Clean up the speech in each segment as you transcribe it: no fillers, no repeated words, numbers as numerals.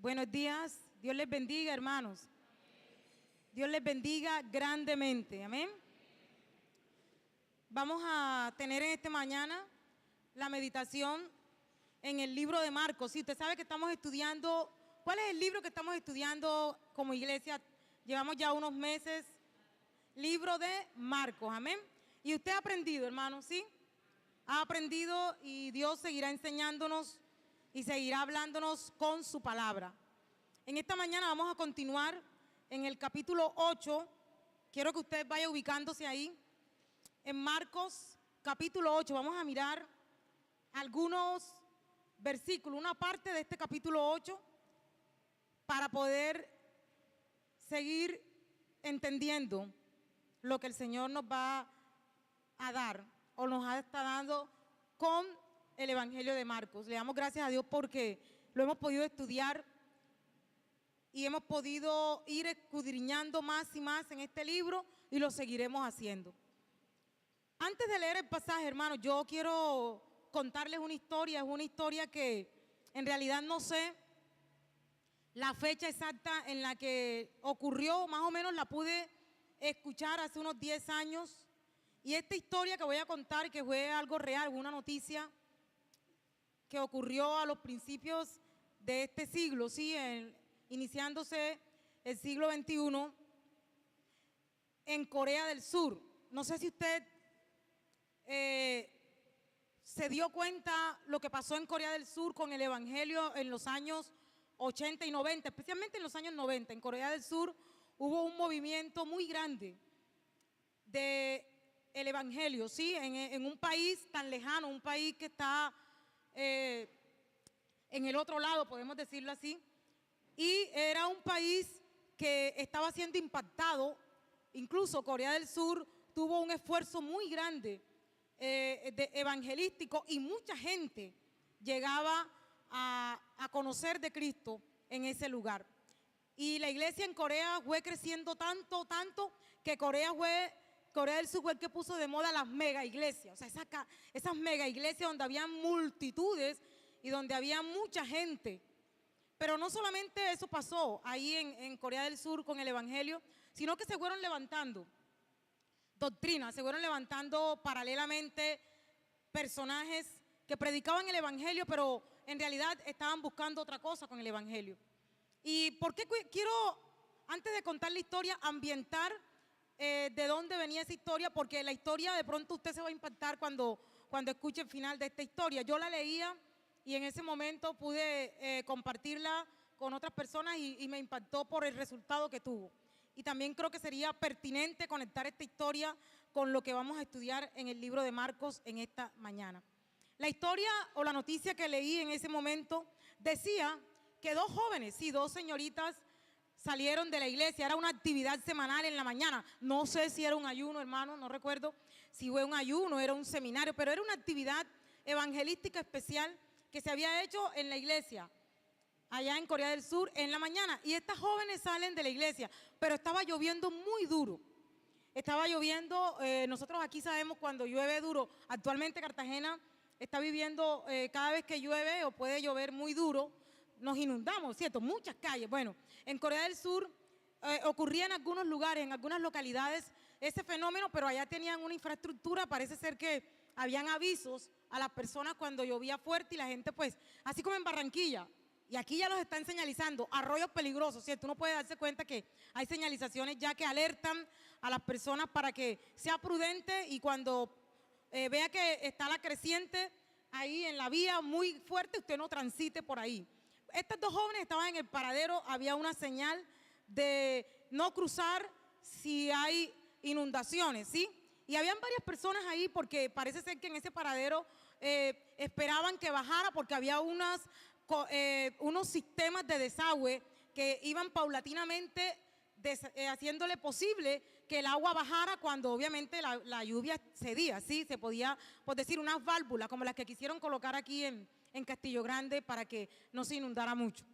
Buenos días, Dios les bendiga, hermanos. Dios les bendiga grandemente, amén. Vamos a tener en esta mañana la meditación en el libro de Marcos. Sí, usted sabe que estamos estudiando, ¿cuál es el libro que estamos estudiando como iglesia? Llevamos ya unos meses, libro de Marcos, amén. Y usted ha aprendido, hermano, ¿sí? Ha aprendido y Dios seguirá enseñándonos y seguirá hablándonos con su palabra. En esta mañana vamos a continuar en el capítulo 8. Quiero que usted vaya ubicándose ahí. En Marcos, capítulo 8, vamos a mirar algunos versículos, una parte de este capítulo 8, para poder seguir entendiendo lo que el Señor nos va a dar o nos está dando con el Evangelio de Marcos. Le damos gracias a Dios porque lo hemos podido estudiar y hemos podido ir escudriñando más y más en este libro y lo seguiremos haciendo. Antes de leer el pasaje, hermanos, yo quiero contarles una historia. Es una historia que en realidad no sé la fecha exacta en la que ocurrió, más o menos la pude escuchar hace unos 10 años. Y esta historia que voy a contar, que fue algo real, una noticia que ocurrió a los principios de este siglo, ¿sí? Iniciándose el siglo XXI en Corea del Sur. No sé si usted se dio cuenta lo que pasó en Corea del Sur con el Evangelio en los años 80 y 90, especialmente en los años 90. En Corea del Sur hubo un movimiento muy grande del Evangelio, ¿sí? En un país tan lejano, un país que está en el otro lado, podemos decirlo así, y era un país que estaba siendo impactado. Incluso Corea del Sur tuvo un esfuerzo muy grande evangelístico y mucha gente llegaba a conocer de Cristo en ese lugar. Y la iglesia en Corea fue creciendo tanto que Corea del Sur fue el que puso de moda las mega iglesias. O sea, esas mega iglesias donde había multitudes y donde había mucha gente. Pero no solamente eso pasó ahí en Corea del Sur con el Evangelio, sino que se fueron levantando doctrinas, se fueron levantando paralelamente personajes que predicaban el Evangelio, pero en realidad estaban buscando otra cosa con el Evangelio. ¿Y por qué quiero, antes de contar la historia, ambientar de dónde venía esa historia? Porque la historia, de pronto usted se va a impactar cuando escuche el final de esta historia. Yo la leía y en ese momento pude compartirla con otras personas y me impactó por el resultado que tuvo. Y también creo que sería pertinente conectar esta historia con lo que vamos a estudiar en el libro de Marcos en esta mañana. La historia o la noticia que leí en ese momento decía que dos jóvenes, sí, dos señoritas salieron de la iglesia. Era una actividad semanal en la mañana. No sé si era un ayuno, hermano, no recuerdo si fue un ayuno, era un seminario, pero era una actividad evangelística especial que se había hecho en la iglesia allá en Corea del Sur en la mañana. Y estas jóvenes salen de la iglesia, pero estaba lloviendo muy duro. Estaba lloviendo, nosotros aquí sabemos cuando llueve duro. Actualmente Cartagena está viviendo, cada vez que llueve o puede llover muy duro, nos inundamos, ¿cierto? Muchas calles. Bueno, en Corea del Sur ocurría en algunos lugares, en algunas localidades ese fenómeno, pero allá tenían una infraestructura. Parece ser que habían avisos a las personas cuando llovía fuerte y la gente, pues, así como en Barranquilla, y aquí ya los están señalizando, arroyos peligrosos, ¿cierto? Uno puede darse cuenta que hay señalizaciones ya que alertan a las personas para que sea prudente y cuando vea que está la creciente ahí en la vía muy fuerte, usted no transite por ahí. Estas dos jóvenes estaban en el paradero, había una señal de no cruzar si hay inundaciones, ¿sí? Y habían varias personas ahí porque parece ser que en ese paradero esperaban que bajara porque había unos sistemas de desagüe que iban paulatinamente haciéndole posible que el agua bajara cuando obviamente la lluvia cedía, ¿sí? Se podía, por decir, unas válvulas como las que quisieron colocar aquí en Castillo Grande para que no se inundara mucho.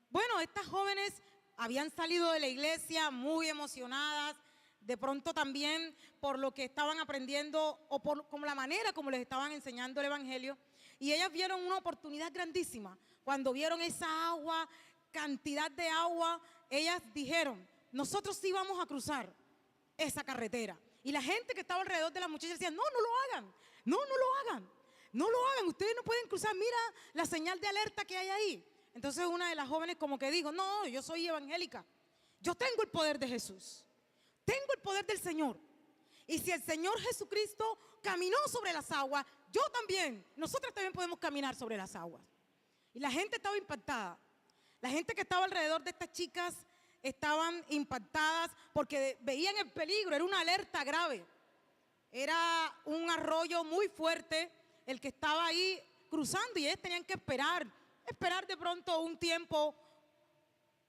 Bueno, estas jóvenes habían salido de la iglesia muy emocionadas, de pronto también por lo que estaban aprendiendo o como la manera como les estaban enseñando el Evangelio, y ellas vieron una oportunidad grandísima cuando vieron esa agua cantidad de agua, ellas dijeron, nosotros sí vamos a cruzar esa carretera. Y la gente que estaba alrededor de la muchacha decía, no, no lo hagan, no, no lo hagan, no lo hagan, ustedes no pueden cruzar, mira la señal de alerta que hay ahí. Entonces una de las jóvenes como que dijo, no, yo soy evangélica, yo tengo el poder de Jesús, tengo el poder del Señor. Y si el Señor Jesucristo caminó sobre las aguas, yo también, nosotros también podemos caminar sobre las aguas. Y la gente estaba impactada. La gente que estaba alrededor de estas chicas estaban impactadas porque veían el peligro, era una alerta grave. Era un arroyo muy fuerte el que estaba ahí cruzando y ellos tenían que esperar de pronto un tiempo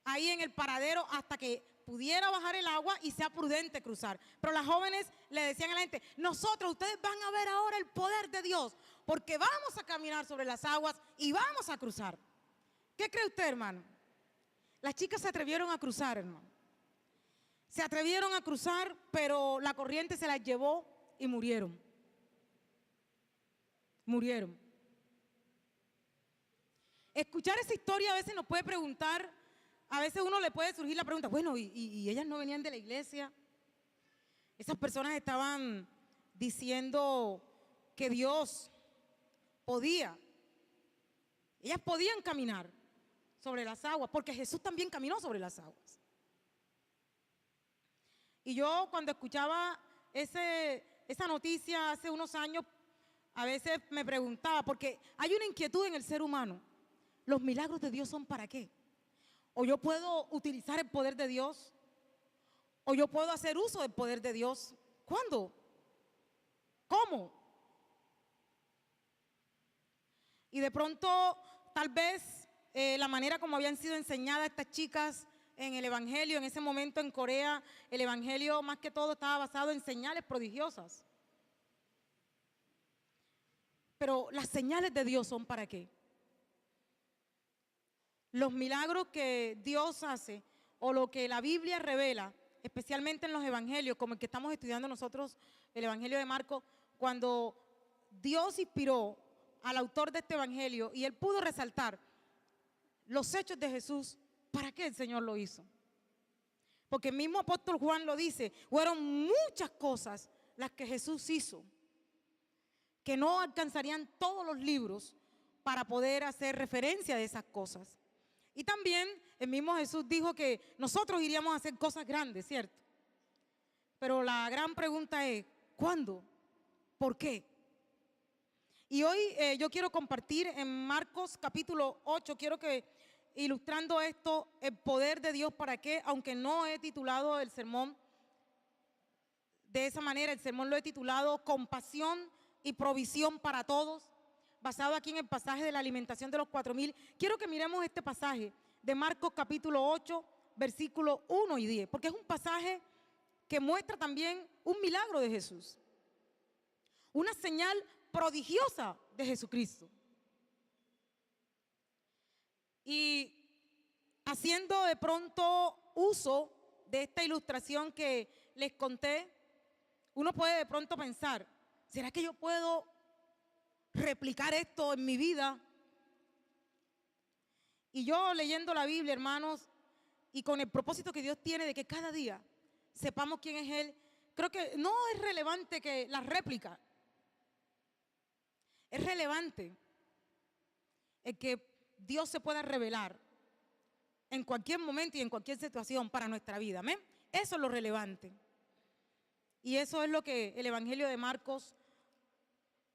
ahí en el paradero hasta que pudiera bajar el agua y sea prudente cruzar. Pero las jóvenes le decían a la gente, ustedes van a ver ahora el poder de Dios, porque vamos a caminar sobre las aguas y vamos a cruzar. ¿Qué cree usted, hermano? Las chicas se atrevieron a cruzar, hermano. Se atrevieron a cruzar, pero la corriente se las llevó y murieron. Murieron. Escuchar esa historia a veces nos puede preguntar, a veces uno le puede surgir la pregunta, bueno, ¿y ellas no venían de la iglesia? Esas personas estaban diciendo que Dios podía. Ellas podían caminar sobre las aguas, porque Jesús también caminó sobre las aguas. Y yo cuando escuchaba esa noticia hace unos años, a veces me preguntaba, porque hay una inquietud en el ser humano, ¿los milagros de Dios son para qué? ¿O yo puedo utilizar el poder de Dios? ¿O yo puedo hacer uso del poder de Dios? ¿Cuándo? ¿Cómo? Y de pronto, tal vez, la manera como habían sido enseñadas estas chicas en el evangelio, en ese momento en Corea, el evangelio más que todo estaba basado en señales prodigiosas. Pero las señales de Dios son ¿para qué? Los milagros que Dios hace o lo que la Biblia revela, especialmente en los evangelios, como el que estamos estudiando nosotros, el evangelio de Marcos, cuando Dios inspiró al autor de este evangelio y él pudo resaltar los hechos de Jesús, ¿para qué el Señor lo hizo? Porque el mismo apóstol Juan lo dice, fueron muchas cosas las que Jesús hizo, que no alcanzarían todos los libros para poder hacer referencia de esas cosas. Y también el mismo Jesús dijo que nosotros iríamos a hacer cosas grandes, ¿cierto? Pero la gran pregunta es, ¿cuándo? ¿Por qué? Y hoy yo quiero compartir en Marcos capítulo 8, quiero que ilustrando esto, el poder de Dios para qué, aunque no he titulado el sermón de esa manera, el sermón lo he titulado Compasión y provisión para todos, basado aquí en el pasaje de la alimentación de los 4,000. Quiero que miremos este pasaje de Marcos capítulo 8, versículos 1 y 10, porque es un pasaje que muestra también un milagro de Jesús, una señal prodigiosa de Jesucristo. Y haciendo de pronto uso de esta ilustración que les conté, uno puede de pronto pensar, ¿será que yo puedo replicar esto en mi vida? Y yo leyendo la Biblia, hermanos, y con el propósito que Dios tiene de que cada día sepamos quién es Él, creo que no es relevante que la réplica, es relevante el que Dios se pueda revelar en cualquier momento y en cualquier situación para nuestra vida, ¿amén? Eso es lo relevante. Y eso es lo que el evangelio de Marcos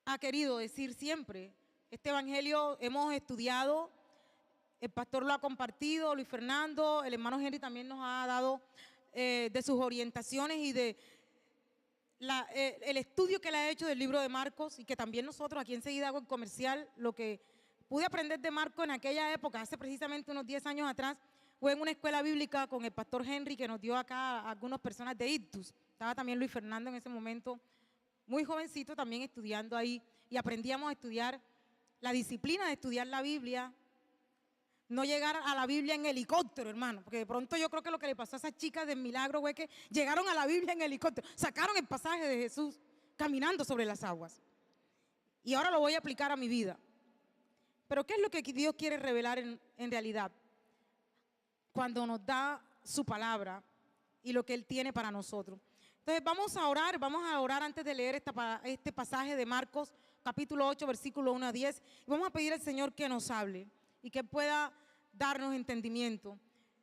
ha querido decir siempre. Este evangelio hemos estudiado, el pastor lo ha compartido, Luis Fernando, el hermano Henry también nos ha dado de sus orientaciones y de el estudio que él ha hecho del libro de Marcos, y que también nosotros aquí enseguida hago el comercial, lo que pude aprender de Marcos en aquella época, hace precisamente unos 10 años atrás, fue en una escuela bíblica con el pastor Henry que nos dio acá a algunas personas de Ictus. Estaba también Luis Fernando en ese momento, muy jovencito también estudiando ahí, y aprendíamos a estudiar la disciplina de estudiar la Biblia, no llegar a la Biblia en helicóptero, hermano, porque de pronto yo creo que lo que le pasó a esas chicas del milagro fue que llegaron a la Biblia en helicóptero, sacaron el pasaje de Jesús caminando sobre las aguas. Y ahora lo voy a aplicar a mi vida. Pero ¿qué es lo que Dios quiere revelar en realidad? cuando nos da su palabra y lo que Él tiene para nosotros. Entonces vamos a orar antes de leer este pasaje de Marcos capítulo 8, versículo 1 a 10. Y vamos a pedir al Señor que nos hable y que pueda darnos entendimiento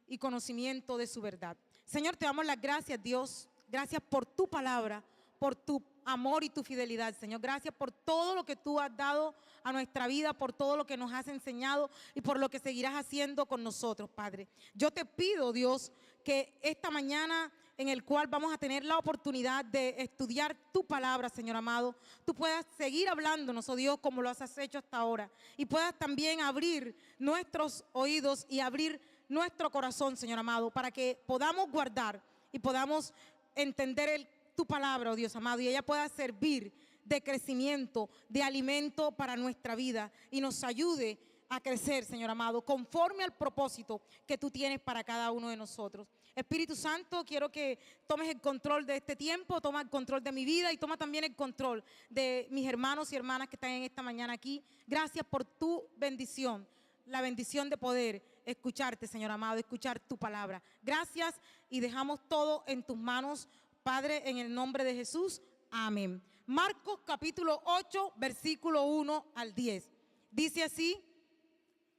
y conocimiento de su verdad. Señor, te damos las gracias, Dios. Gracias por tu palabra, por tu amor y tu fidelidad, Señor. Gracias por todo lo que tú has dado a nuestra vida, por todo lo que nos has enseñado y por lo que seguirás haciendo con nosotros, Padre. Yo te pido, Dios, que esta mañana en el cual vamos a tener la oportunidad de estudiar tu palabra, Señor amado, tú puedas seguir hablándonos, oh Dios, como lo has hecho hasta ahora, y puedas también abrir nuestros oídos y abrir nuestro corazón, Señor amado, para que podamos guardar y podamos entender tu palabra, oh Dios amado, y ella pueda servir de crecimiento, de alimento para nuestra vida y nos ayude a crecer, Señor amado, conforme al propósito que tú tienes para cada uno de nosotros. Espíritu Santo, quiero que tomes el control de este tiempo, toma el control de mi vida y toma también el control de mis hermanos y hermanas que están en esta mañana aquí. Gracias por tu bendición, la bendición de poder escucharte, Señor amado, escuchar tu palabra. Gracias y dejamos todo en tus manos, Padre, en el nombre de Jesús. Amén. Marcos capítulo 8, versículo 1 al 10. Dice así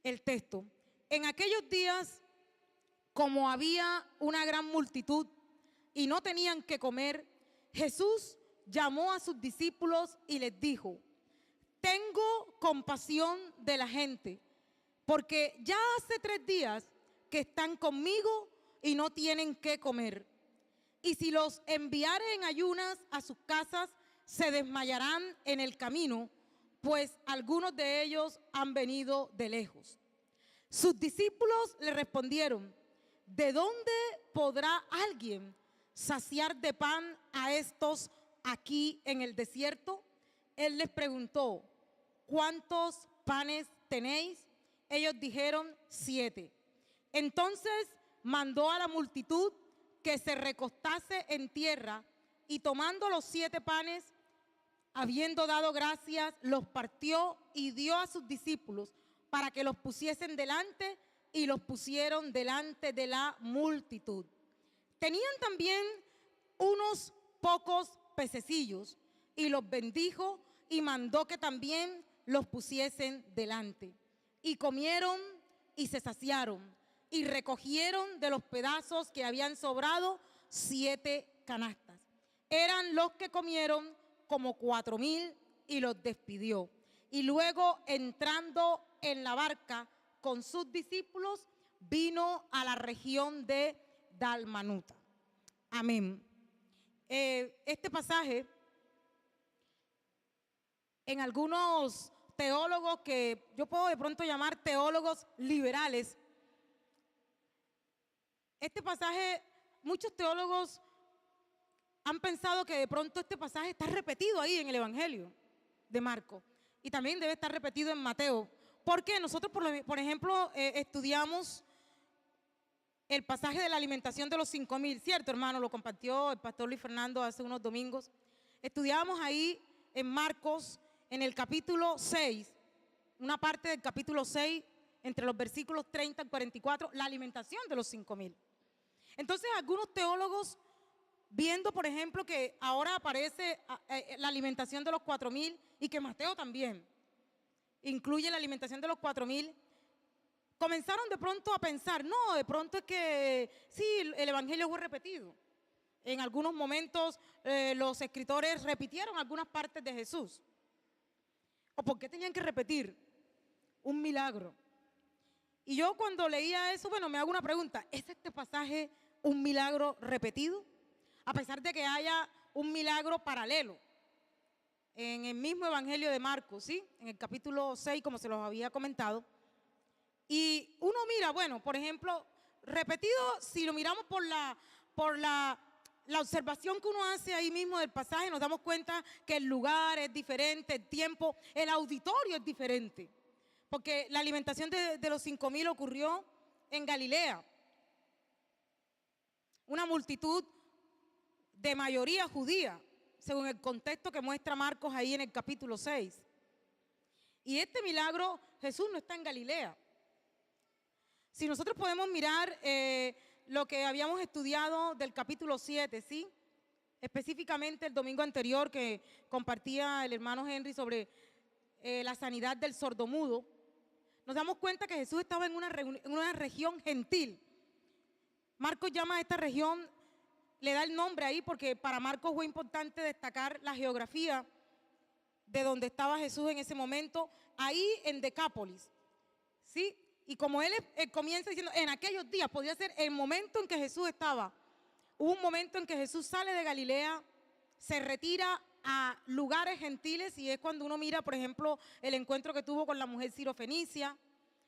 el texto: en aquellos días, como había una gran multitud y no tenían que comer, Jesús llamó a sus discípulos y les dijo: tengo compasión de la gente, porque ya hace 3 días que están conmigo y no tienen que comer. Y si los enviare en ayunas a sus casas, se desmayarán en el camino, pues algunos de ellos han venido de lejos. Sus discípulos le respondieron: ¿de dónde podrá alguien saciar de pan a estos aquí en el desierto? Él les preguntó: ¿cuántos panes tenéis? Ellos dijeron: 7. Entonces mandó a la multitud que se recostase en tierra, y tomando los 7 panes, habiendo dado gracias, los partió y dio a sus discípulos para que los pusiesen delante, y los pusieron delante de la multitud. Tenían también unos pocos pececillos, y los bendijo y mandó que también los pusiesen delante. Y comieron y se saciaron, y recogieron de los pedazos que habían sobrado 7 canastas. Eran los que comieron como 4,000, y los despidió. Y luego, entrando en la barca con sus discípulos, vino a la región de Dalmanuta. Amén. Este pasaje, en algunos teólogos que yo puedo de pronto llamar teólogos liberales, este pasaje, muchos teólogos han pensado que de pronto este pasaje está repetido ahí en el Evangelio de Marcos, y también debe estar repetido en Mateo. Porque nosotros, por ejemplo, estudiamos el pasaje de la alimentación de los 5,000, ¿cierto, hermano? Lo compartió el pastor Luis Fernando hace unos domingos. Estudiamos ahí en Marcos, en el capítulo 6, una parte del capítulo 6, entre los versículos 30 al 44, la alimentación de los 5,000. Entonces, algunos teólogos, viendo, por ejemplo, que ahora aparece la alimentación de los 4,000 y que Mateo también incluye la alimentación de los 4,000, comenzaron de pronto a pensar: no, de pronto es que sí, el Evangelio fue repetido. En algunos momentos los escritores repitieron algunas partes de Jesús. ¿O por qué tenían que repetir un milagro? Y yo, cuando leía eso, bueno, me hago una pregunta: ¿es este pasaje un milagro repetido? A pesar de que haya un milagro paralelo en el mismo Evangelio de Marcos, ¿sí? En el capítulo 6, como se los había comentado. Y uno mira, bueno, por ejemplo, repetido, si lo miramos por la observación que uno hace ahí mismo del pasaje, nos damos cuenta que el lugar es diferente, el tiempo, el auditorio es diferente. Porque la alimentación de los 5,000 ocurrió en Galilea. Una multitud de mayoría judía, según el contexto que muestra Marcos ahí en el capítulo 6. Y este milagro, Jesús no está en Galilea. Si nosotros podemos mirar lo que habíamos estudiado del capítulo 7, ¿sí? Específicamente el domingo anterior que compartía el hermano Henry sobre la sanidad del sordomudo, nos damos cuenta que Jesús estaba en una región gentil. Marcos llama a esta región, le da el nombre ahí porque para Marcos fue importante destacar la geografía de donde estaba Jesús en ese momento, ahí en Decápolis, ¿sí? Y como él comienza diciendo, en aquellos días, podría ser el momento en que Jesús estaba. Hubo un momento en que Jesús sale de Galilea, se retira a lugares gentiles y es cuando uno mira, por ejemplo, el encuentro que tuvo con la mujer sirofenicia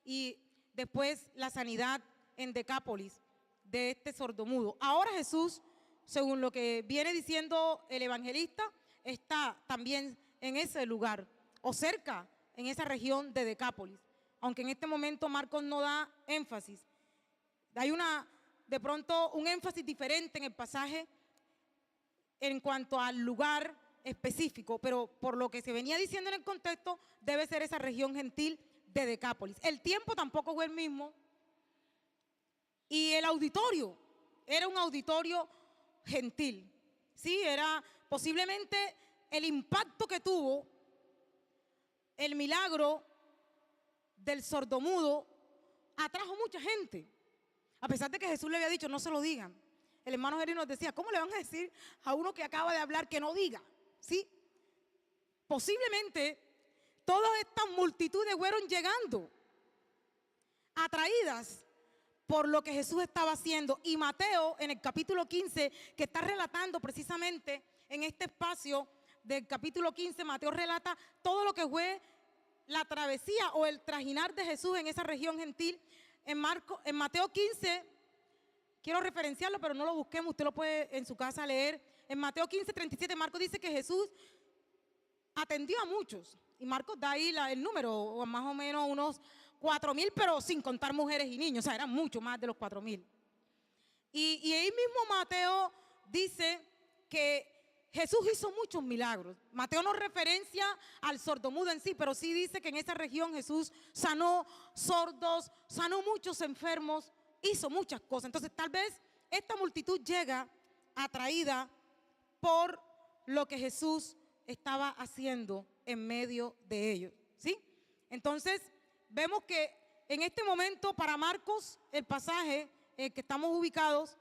y después la sanidad en Decápolis de este sordomudo. Ahora Jesús, según lo que viene diciendo el evangelista, está también en ese lugar o cerca en esa región de Decápolis, aunque en este momento Marcos no da énfasis. Hay de pronto un énfasis diferente en el pasaje en cuanto al lugar específico, pero por lo que se venía diciendo en el contexto, debe ser esa región gentil de Decápolis. El tiempo tampoco fue el mismo y el auditorio era un auditorio gentil, ¿sí? Era posiblemente el impacto que tuvo el milagro del sordomudo, atrajo mucha gente, a pesar de que Jesús le había dicho, no se lo digan. El hermano Jerry nos decía, ¿cómo le van a decir a uno que acaba de hablar que no diga? ¿Sí? Posiblemente todas estas multitudes fueron llegando, atraídas por lo que Jesús estaba haciendo. Y Mateo, en el capítulo 15, que está relatando precisamente en este espacio del capítulo 15, Mateo relata todo lo que fue la travesía o el trajinar de Jesús en esa región gentil. En Mateo 15, quiero referenciarlo, pero no lo busquemos, usted lo puede en su casa leer. En Mateo 15, 37, Marcos dice que Jesús atendió a muchos. Y Marcos da ahí el número, más o menos unos 4,000, pero sin contar mujeres y niños, o sea, eran mucho más de los 4,000. Y ahí mismo Mateo dice que Jesús hizo muchos milagros. Mateo no referencia al sordomudo en sí, pero sí dice que en esa región Jesús sanó sordos, sanó muchos enfermos, hizo muchas cosas. Entonces tal vez esta multitud llega atraída por lo que Jesús estaba haciendo en medio de ellos, ¿sí? Entonces vemos que en este momento para Marcos, el pasaje en que estamos ubicados,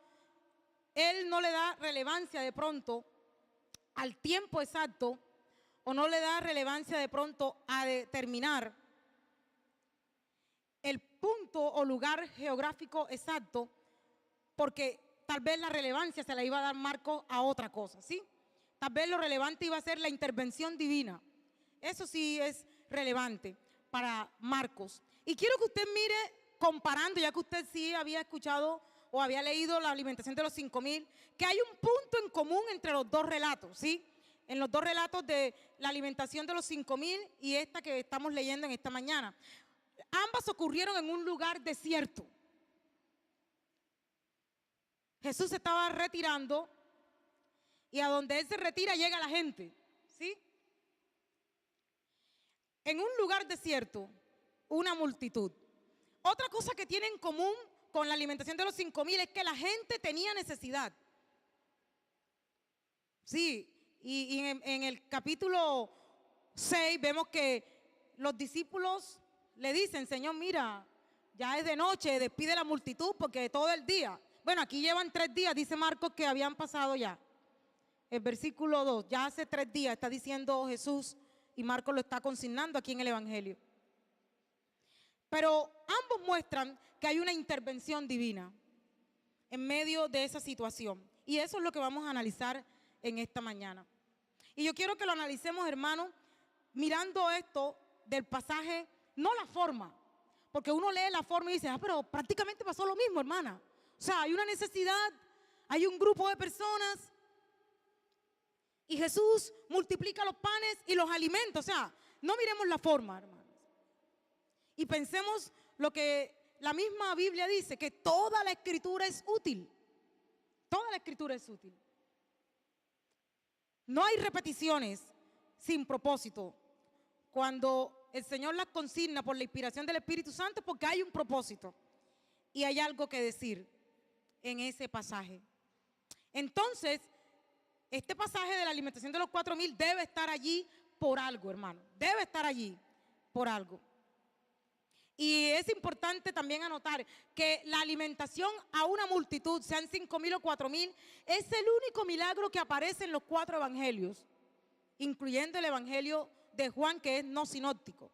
él no le da relevancia de pronto al tiempo exacto o no le da relevancia de pronto a determinar el punto o lugar geográfico exacto, porque tal vez la relevancia se la iba a dar Marcos a otra cosa, ¿sí? Tal vez lo relevante iba a ser la intervención divina. Eso sí es relevante para Marcos. Y quiero que usted mire comparando, ya que usted sí había escuchado o había leído la alimentación de los 5,000, que hay un punto en común entre los dos relatos, ¿sí? En los dos relatos de la alimentación de los 5,000 y esta que estamos leyendo en esta mañana. Ambas ocurrieron en un lugar desierto. Jesús se estaba retirando y a donde Él se retira llega la gente, ¿sí? En un lugar desierto, una multitud. Otra cosa que tiene en común con la alimentación de los 5,000 es que la gente tenía necesidad. Sí, y en el capítulo 6 vemos que los discípulos le dicen, Señor, mira, ya es de noche, despide la multitud porque todo el día. Bueno, aquí llevan 3 días, dice Marcos, que habían pasado ya. El versículo 2, ya hace 3 días está diciendo Jesús y Marcos lo está consignando aquí en el Evangelio. Pero ambos muestran que hay una intervención divina en medio de esa situación. Y eso es lo que vamos a analizar en esta mañana. Y yo quiero que lo analicemos, hermano, mirando esto del pasaje, no la forma, porque uno lee la forma y dice, pero prácticamente pasó lo mismo, hermana. O sea, hay una necesidad, hay un grupo de personas y Jesús multiplica los panes y los alimenta. O sea, no miremos la forma, hermanos. Y pensemos lo que la misma Biblia dice, que toda la escritura es útil. Toda la escritura es útil. No hay repeticiones sin propósito. Cuando el Señor las consigna por la inspiración del Espíritu Santo, porque hay un propósito. y hay algo que decir en ese pasaje. Entonces, este pasaje de la alimentación de los 4,000 debe estar allí por algo, hermano. Debe estar allí por algo. Y es importante también anotar que la alimentación a una multitud, sean 5,000 o 4,000, es el único milagro que aparece en los 4 evangelios, incluyendo el evangelio de Juan, que es no sinóptico.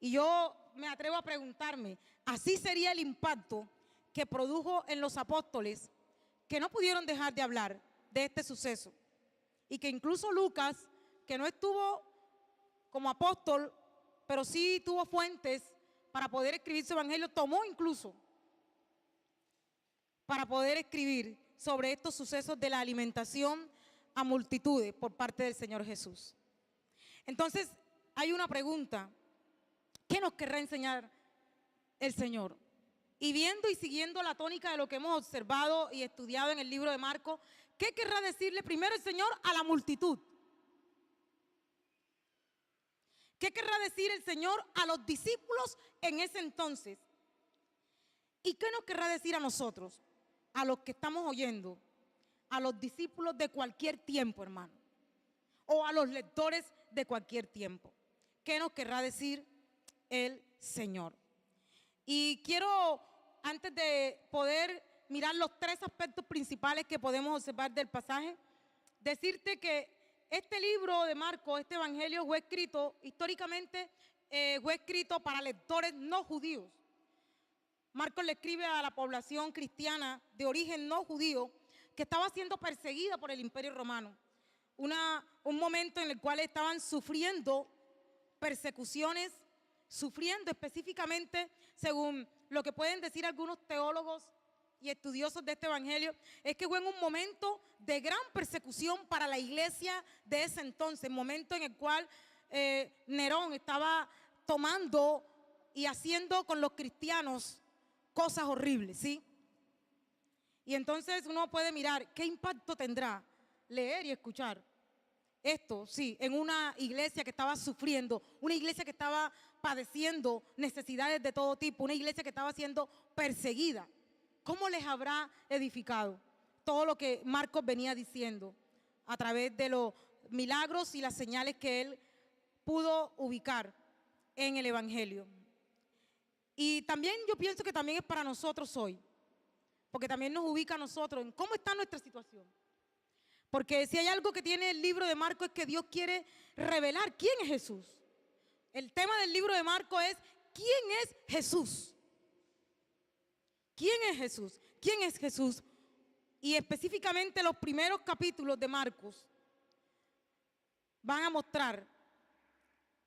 Y yo me atrevo a preguntarme, ¿así sería el impacto que produjo en los apóstoles, que no pudieron dejar de hablar de este suceso? Y que incluso Lucas, que no estuvo como apóstol, pero sí tuvo fuentes para poder escribir su evangelio, tomó incluso para poder escribir sobre estos sucesos de la alimentación a multitudes por parte del Señor Jesús. Entonces, hay una pregunta: ¿qué nos querrá enseñar el Señor? Y viendo y siguiendo la tónica de lo que hemos observado y estudiado en el libro de Marcos, ¿qué querrá decirle primero el Señor a la multitud? ¿Qué querrá decir el Señor a los discípulos en ese entonces? ¿Y qué nos querrá decir a nosotros, a los que estamos oyendo, a los discípulos de cualquier tiempo, hermano? O a los lectores de cualquier tiempo. ¿Qué nos querrá decir el Señor? Y quiero, antes de poder mirar los 3 aspectos principales que podemos observar del pasaje, decirte que este libro de Marcos, este evangelio, fue escrito históricamente, fue escrito para lectores no judíos. Marcos le escribe a la población cristiana de origen no judío que estaba siendo perseguida por el Imperio Romano. Un momento en el cual estaban sufriendo persecuciones, sufriendo específicamente, según lo que pueden decir algunos teólogos y estudiosos de este evangelio, es que fue en un momento de gran persecución para la iglesia de ese entonces, momento en el cual Nerón estaba tomando y haciendo con los cristianos cosas horribles, ¿sí? Y entonces uno puede mirar qué impacto tendrá leer y escuchar esto, sí, en una iglesia que estaba sufriendo, una iglesia que estaba padeciendo necesidades de todo tipo, una iglesia que estaba siendo perseguida. ¿Cómo les habrá edificado todo lo que Marcos venía diciendo a través de los milagros y las señales que él pudo ubicar en el evangelio? Y también yo pienso que también es para nosotros hoy, porque también nos ubica a nosotros en cómo está nuestra situación. Porque si hay algo que tiene el libro de Marcos es que Dios quiere revelar quién es Jesús. El tema del libro de Marcos es ¿quién es Jesús? ¿Quién es Jesús? ¿Quién es Jesús? Y específicamente los primeros capítulos de Marcos van a mostrar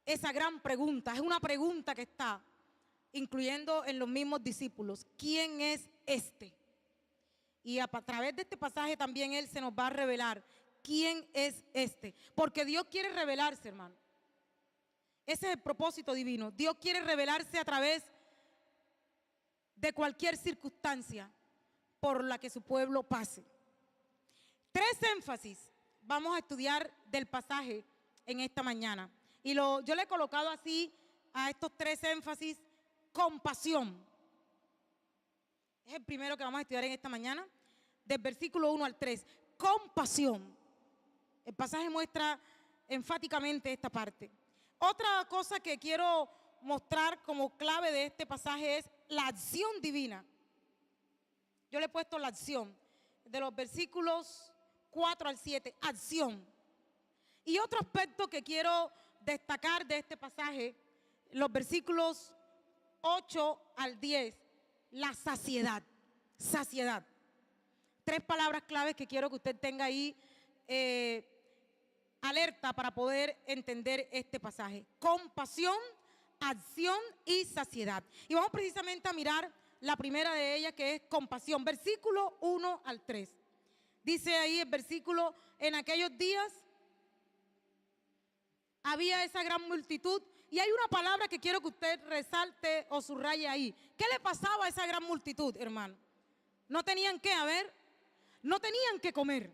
esa gran pregunta. Es una pregunta que está incluyendo en los mismos discípulos. ¿Quién es este? Y a través de este pasaje también Él se nos va a revelar quién es este. Porque Dios quiere revelarse, hermano. Ese es el propósito divino. Dios quiere revelarse a través de cualquier circunstancia por la que su pueblo pase. 3 énfasis vamos a estudiar del pasaje en esta mañana. Y yo le he colocado así a estos 3 énfasis: compasión. Es el primero que vamos a estudiar en esta mañana, del versículo 1 al 3. Compasión. El pasaje muestra enfáticamente esta parte. Otra cosa que quiero mostrar como clave de este pasaje es la acción divina. Yo le he puesto la acción de los versículos 4 al 7, acción. Y otro aspecto que quiero destacar de este pasaje, los versículos 8 al 10, la saciedad. Saciedad. 3 palabras claves que quiero que usted tenga ahí alerta para poder entender este pasaje: compasión, acción y saciedad. Y vamos precisamente a mirar la primera de ellas, que es compasión, versículo 1 al 3. Dice ahí el versículo: en aquellos días había esa gran multitud. Y hay una palabra que quiero que usted resalte o subraye ahí. ¿Qué le pasaba a esa gran multitud, hermano? No tenían que, no tenían que comer.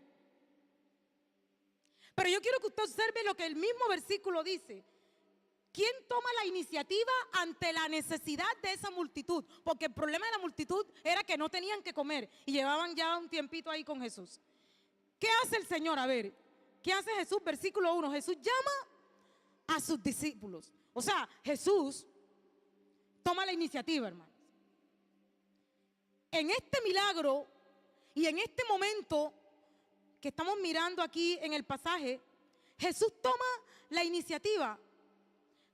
Pero yo quiero que usted observe lo que el mismo versículo dice: ¿Quién toma la iniciativa ante la necesidad de esa multitud? Porque el problema de la multitud era que no tenían que comer y llevaban ya un tiempito ahí con Jesús. ¿Qué hace el Señor? A ver, ¿qué hace Jesús? Versículo 1, Jesús llama a sus discípulos. O sea, Jesús toma la iniciativa, hermanos. En este milagro y en este momento que estamos mirando aquí en el pasaje, Jesús toma la iniciativa.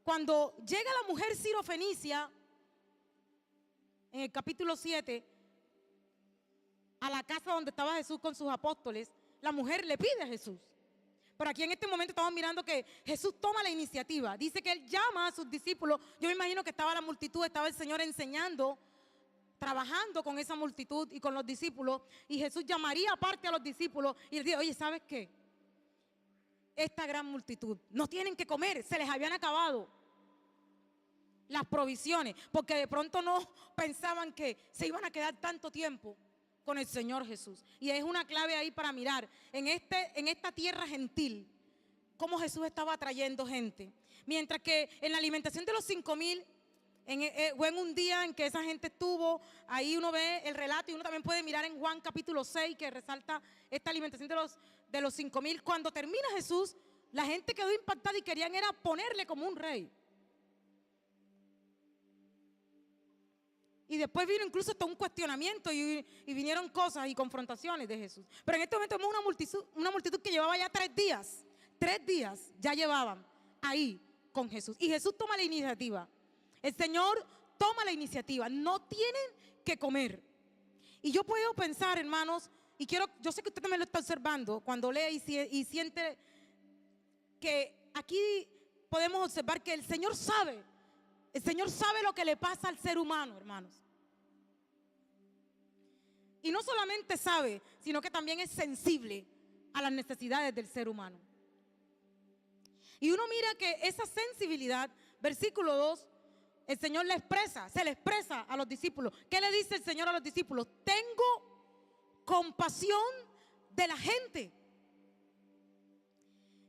Cuando llega la mujer sirofenicia, en el capítulo 7, a la casa donde estaba Jesús con sus apóstoles, la mujer le pide a Jesús. Pero aquí en este momento estamos mirando que Jesús toma la iniciativa. Dice que Él llama a sus discípulos. Yo me imagino que estaba la multitud, estaba el Señor enseñando, trabajando con esa multitud y con los discípulos. Y Jesús llamaría aparte a los discípulos y les dice, oye, ¿sabes qué? Esta gran multitud no tienen que comer, se les habían acabado las provisiones, porque de pronto no pensaban que se iban a quedar tanto tiempo con el Señor Jesús. Y es una clave ahí para mirar en esta tierra gentil cómo Jesús estaba atrayendo gente. Mientras que en la alimentación de los 5,000, o en un día en que esa gente estuvo, ahí uno ve el relato y uno también puede mirar en Juan capítulo 6 que resalta esta alimentación de los 5,000. Cuando termina Jesús, la gente quedó impactada y querían era ponerle como un rey. Y después vino incluso hasta un cuestionamiento y vinieron cosas y confrontaciones de Jesús. Pero en este momento vemos una multitud que llevaba ya 3 días. 3 días ya llevaban ahí con Jesús. Y Jesús toma la iniciativa. El Señor toma la iniciativa. No tienen que comer. Y yo puedo pensar, hermanos, y yo sé que usted también lo está observando cuando lee y siente que aquí podemos observar que el Señor sabe lo que le pasa al ser humano, hermanos. Y no solamente sabe, sino que también es sensible a las necesidades del ser humano. Y uno mira que esa sensibilidad, versículo 2, el Señor se le expresa a los discípulos. ¿Qué le dice el Señor a los discípulos? Tengo compasión de la gente.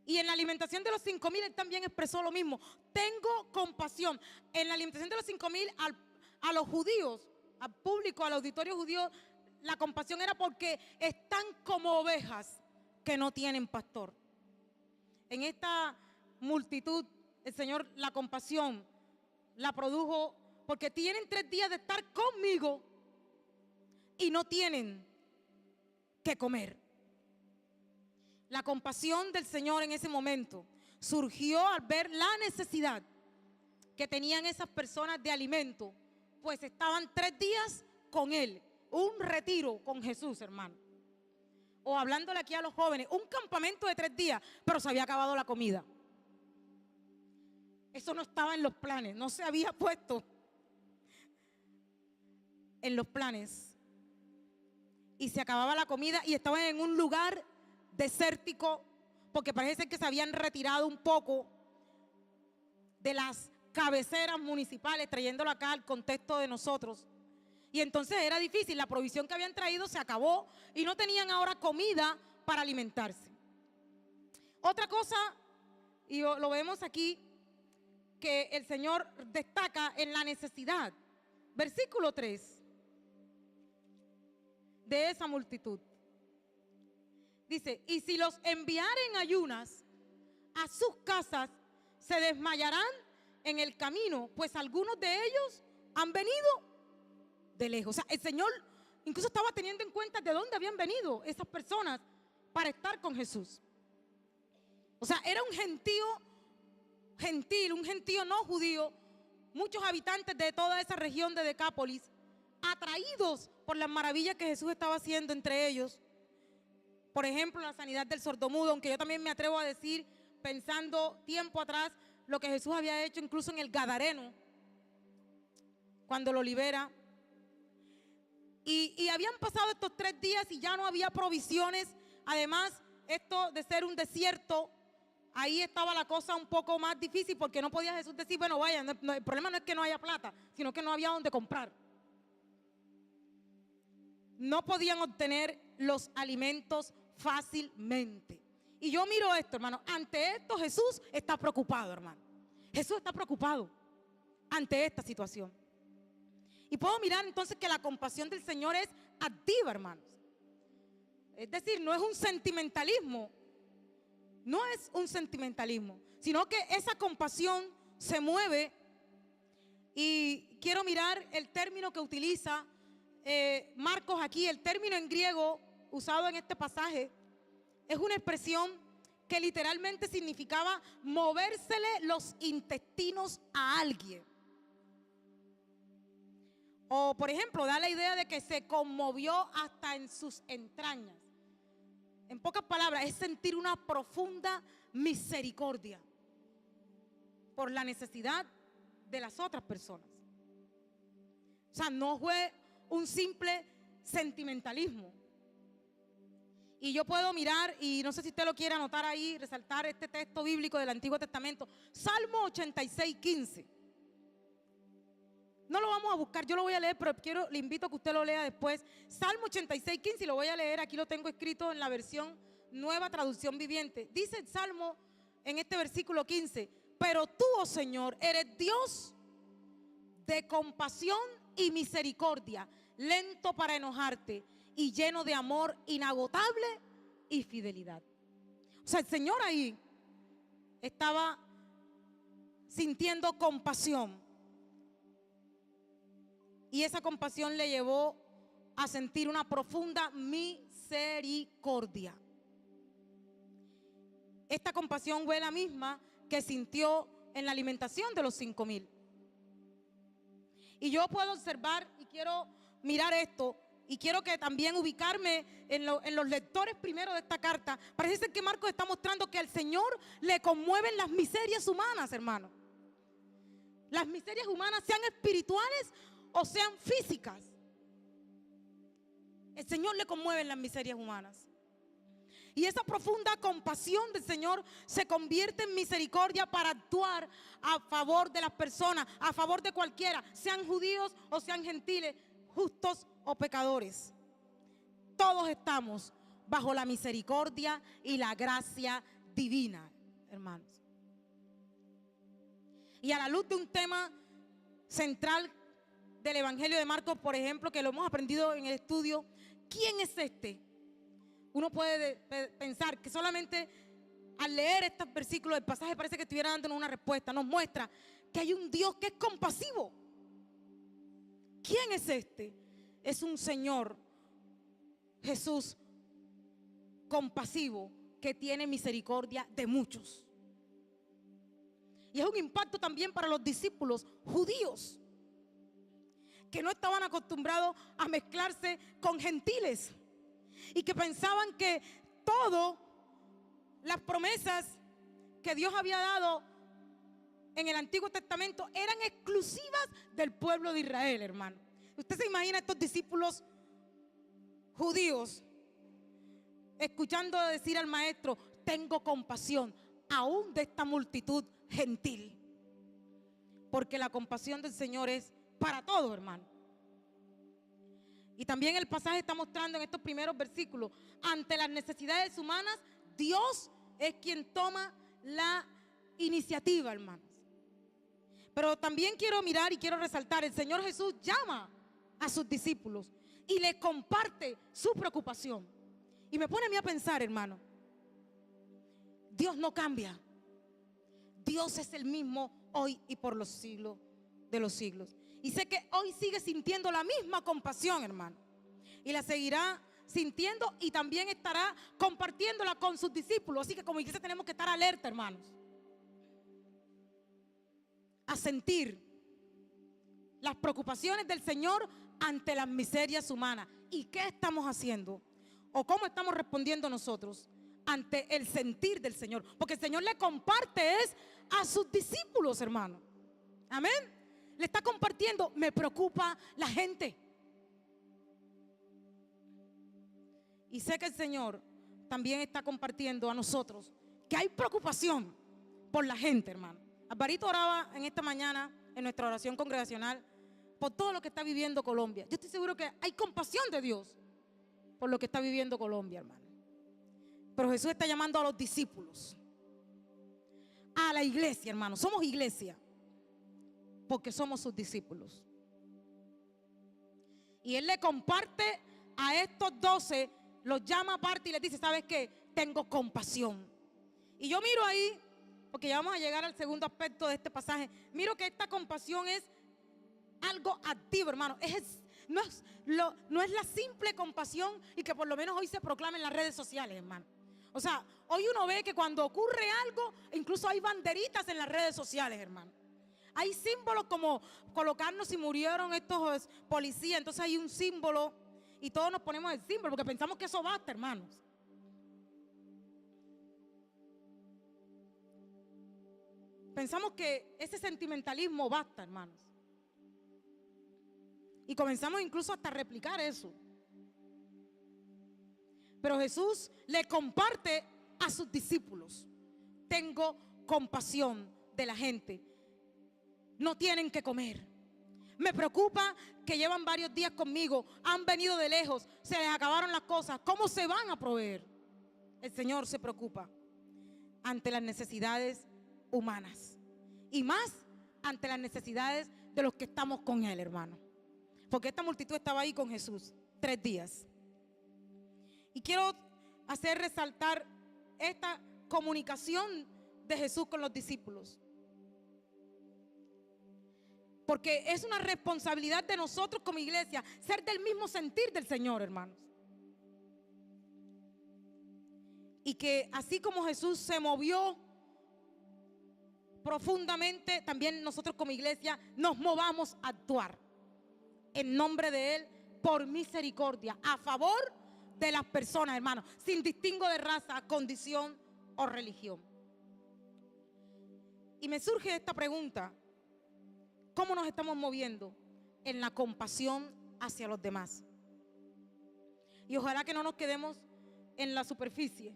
Y en la alimentación de los 5,000 Él también expresó lo mismo. Tengo compasión. En la alimentación de los 5,000 a los judíos, al público, al auditorio judío, la compasión era porque están como ovejas que no tienen pastor. En esta multitud el Señor la compasión la produjo porque tienen 3 días de estar conmigo y no tienen que comer. La compasión del Señor en ese momento surgió al ver la necesidad que tenían esas personas de alimento, pues estaban 3 días con Él, un retiro con Jesús, hermano. O hablándole aquí a los jóvenes, un campamento de 3 días, pero se había acabado la comida. Eso no estaba en los planes, no se había puesto en los planes. Y se acababa la comida y estaban en un lugar desértico, porque parece que se habían retirado un poco de las cabeceras municipales, trayéndolo acá al contexto de nosotros. Y entonces era difícil, la provisión que habían traído se acabó y no tenían ahora comida para alimentarse. Otra cosa, y lo vemos aquí, que el Señor destaca en la necesidad. Versículo 3 de esa multitud. Dice, y si los enviaren ayunas a sus casas, se desmayarán en el camino, pues algunos de ellos han venido de lejos. O sea, el Señor incluso estaba teniendo en cuenta de dónde habían venido esas personas para estar con Jesús. O sea, era un gentil, un gentío no judío, muchos habitantes de toda esa región de Decápolis, atraídos por las maravillas que Jesús estaba haciendo entre ellos. Por ejemplo, la sanidad del sordomudo, aunque yo también me atrevo a decir, pensando tiempo atrás, lo que Jesús había hecho incluso en el Gadareno, cuando lo libera. Y habían pasado estos 3 días y ya no había provisiones. Además, esto de ser un desierto, ahí estaba la cosa un poco más difícil, porque no podía Jesús decir, bueno, vaya, el problema no es que no haya plata, sino que no había dónde comprar. No podían obtener los alimentos fácilmente. Y yo miro esto, hermano. Ante esto Jesús está preocupado, hermano. Jesús está preocupado ante esta situación. Y puedo mirar entonces que la compasión del Señor es activa, hermanos. Es decir, no es un sentimentalismo. No es un sentimentalismo, sino que esa compasión se mueve. Y quiero mirar el término que utiliza Marcos aquí. El término en griego usado en este pasaje es una expresión que literalmente significaba movérsele los intestinos a alguien. O por ejemplo, da la idea de que se conmovió hasta en sus entrañas. En pocas palabras, es sentir una profunda misericordia por la necesidad de las otras personas. O sea, no fue un simple sentimentalismo. Y yo puedo mirar, y no sé si usted lo quiere anotar ahí, resaltar este texto bíblico del Antiguo Testamento, Salmo 86:15. No lo vamos a buscar, yo lo voy a leer, pero le invito a que usted lo lea después. Salmo 86:15, y lo voy a leer, aquí lo tengo escrito en la versión Nueva Traducción Viviente. Dice el Salmo en este versículo 15: pero tú, oh Señor, eres Dios de compasión y misericordia, lento para enojarte y lleno de amor inagotable y fidelidad. O sea, el Señor ahí estaba sintiendo compasión. Y esa compasión le llevó a sentir una profunda misericordia. Esta compasión fue la misma que sintió en la alimentación de los 5,000. Y yo puedo observar y quiero mirar esto, y quiero que también ubicarme en los lectores primero de esta carta. Parece ser que Marcos está mostrando que al Señor le conmueven las miserias humanas, hermano. Las miserias humanas, sean espirituales o sean físicas. El Señor le conmueven las miserias humanas. Y esa profunda compasión del Señor se convierte en misericordia para actuar a favor de las personas, a favor de cualquiera, sean judíos o sean gentiles, justos o pecadores. Todos estamos bajo la misericordia y la gracia divina, hermanos. Y a la luz de un tema central del Evangelio de Marcos, por ejemplo, que lo hemos aprendido en el estudio, ¿quién es este? Uno puede pensar que solamente al leer estos versículos del pasaje parece que estuviera dándonos una respuesta. Nos muestra que hay un Dios que es compasivo. ¿Quién es este? Es un Señor, Jesús, compasivo, que tiene misericordia de muchos. Y es un impacto también para los discípulos judíos, que no estaban acostumbrados a mezclarse con gentiles y que pensaban que todas las promesas que Dios había dado en el Antiguo Testamento eran exclusivas del pueblo de Israel, hermano. Usted se imagina a estos discípulos judíos escuchando decir al maestro: tengo compasión aún de esta multitud gentil, porque la compasión del Señor es para todo, hermano. Y también el pasaje está mostrando en estos primeros versículos, ante las necesidades humanas, Dios es quien toma la iniciativa, hermanos. Pero también quiero mirar y quiero resaltar, el Señor Jesús llama a sus discípulos y les comparte su preocupación. Y me pone a mí a pensar, hermano, Dios no cambia. Dios es el mismo hoy y por los siglos de los siglos. Y sé que hoy sigue sintiendo la misma compasión, hermano. Y la seguirá sintiendo y también estará compartiéndola con sus discípulos. Así que como iglesia tenemos que estar alerta, hermanos, a sentir las preocupaciones del Señor ante las miserias humanas. ¿Y qué estamos haciendo? ¿O cómo estamos respondiendo nosotros ante el sentir del Señor? Porque el Señor le comparte es a sus discípulos, hermano. Amén. Le está compartiendo: me preocupa la gente. Y sé que el Señor también está compartiendo a nosotros que hay preocupación por la gente, hermano. Alvarito oraba en esta mañana en nuestra oración congregacional por todo lo que está viviendo Colombia. Yo estoy seguro que hay compasión de Dios por lo que está viviendo Colombia, hermano. Pero Jesús está llamando a los discípulos a a la iglesia, hermano. Somos iglesia porque somos sus discípulos. Y Él le comparte a estos 12, los llama aparte y les dice: ¿sabes qué? Tengo compasión. Y yo miro ahí, porque ya vamos a llegar al segundo aspecto de este pasaje. Miro que esta compasión es algo activo, hermano. No es la simple compasión y que por lo menos hoy se proclama en las redes sociales, hermano. O sea, hoy uno ve que cuando ocurre algo, incluso hay banderitas en las redes sociales, hermano. Hay símbolos como colocarnos si murieron estos policías, entonces hay un símbolo y todos nos ponemos el símbolo porque pensamos que eso basta, hermanos. Pensamos que ese sentimentalismo basta, hermanos. Y comenzamos incluso hasta a replicar eso. Pero Jesús le comparte a sus discípulos: tengo compasión de la gente. No tienen que comer. Me preocupa que llevan varios días conmigo, han venido de lejos, se les acabaron las cosas. ¿Cómo se van a proveer? El Señor se preocupa ante las necesidades humanas y más ante las necesidades de los que estamos con Él, hermano. Porque esta multitud estaba ahí con Jesús 3 días. Y quiero hacer resaltar esta comunicación de Jesús con los discípulos, porque es una responsabilidad de nosotros como iglesia ser del mismo sentir del Señor, hermanos. Y que así como Jesús se movió profundamente, también nosotros como iglesia nos movamos a actuar en nombre de Él por misericordia, a favor de las personas, hermanos, sin distingo de raza, condición o religión. Y me surge esta pregunta: ¿cómo nos estamos moviendo en la compasión hacia los demás? Y ojalá que no nos quedemos en la superficie,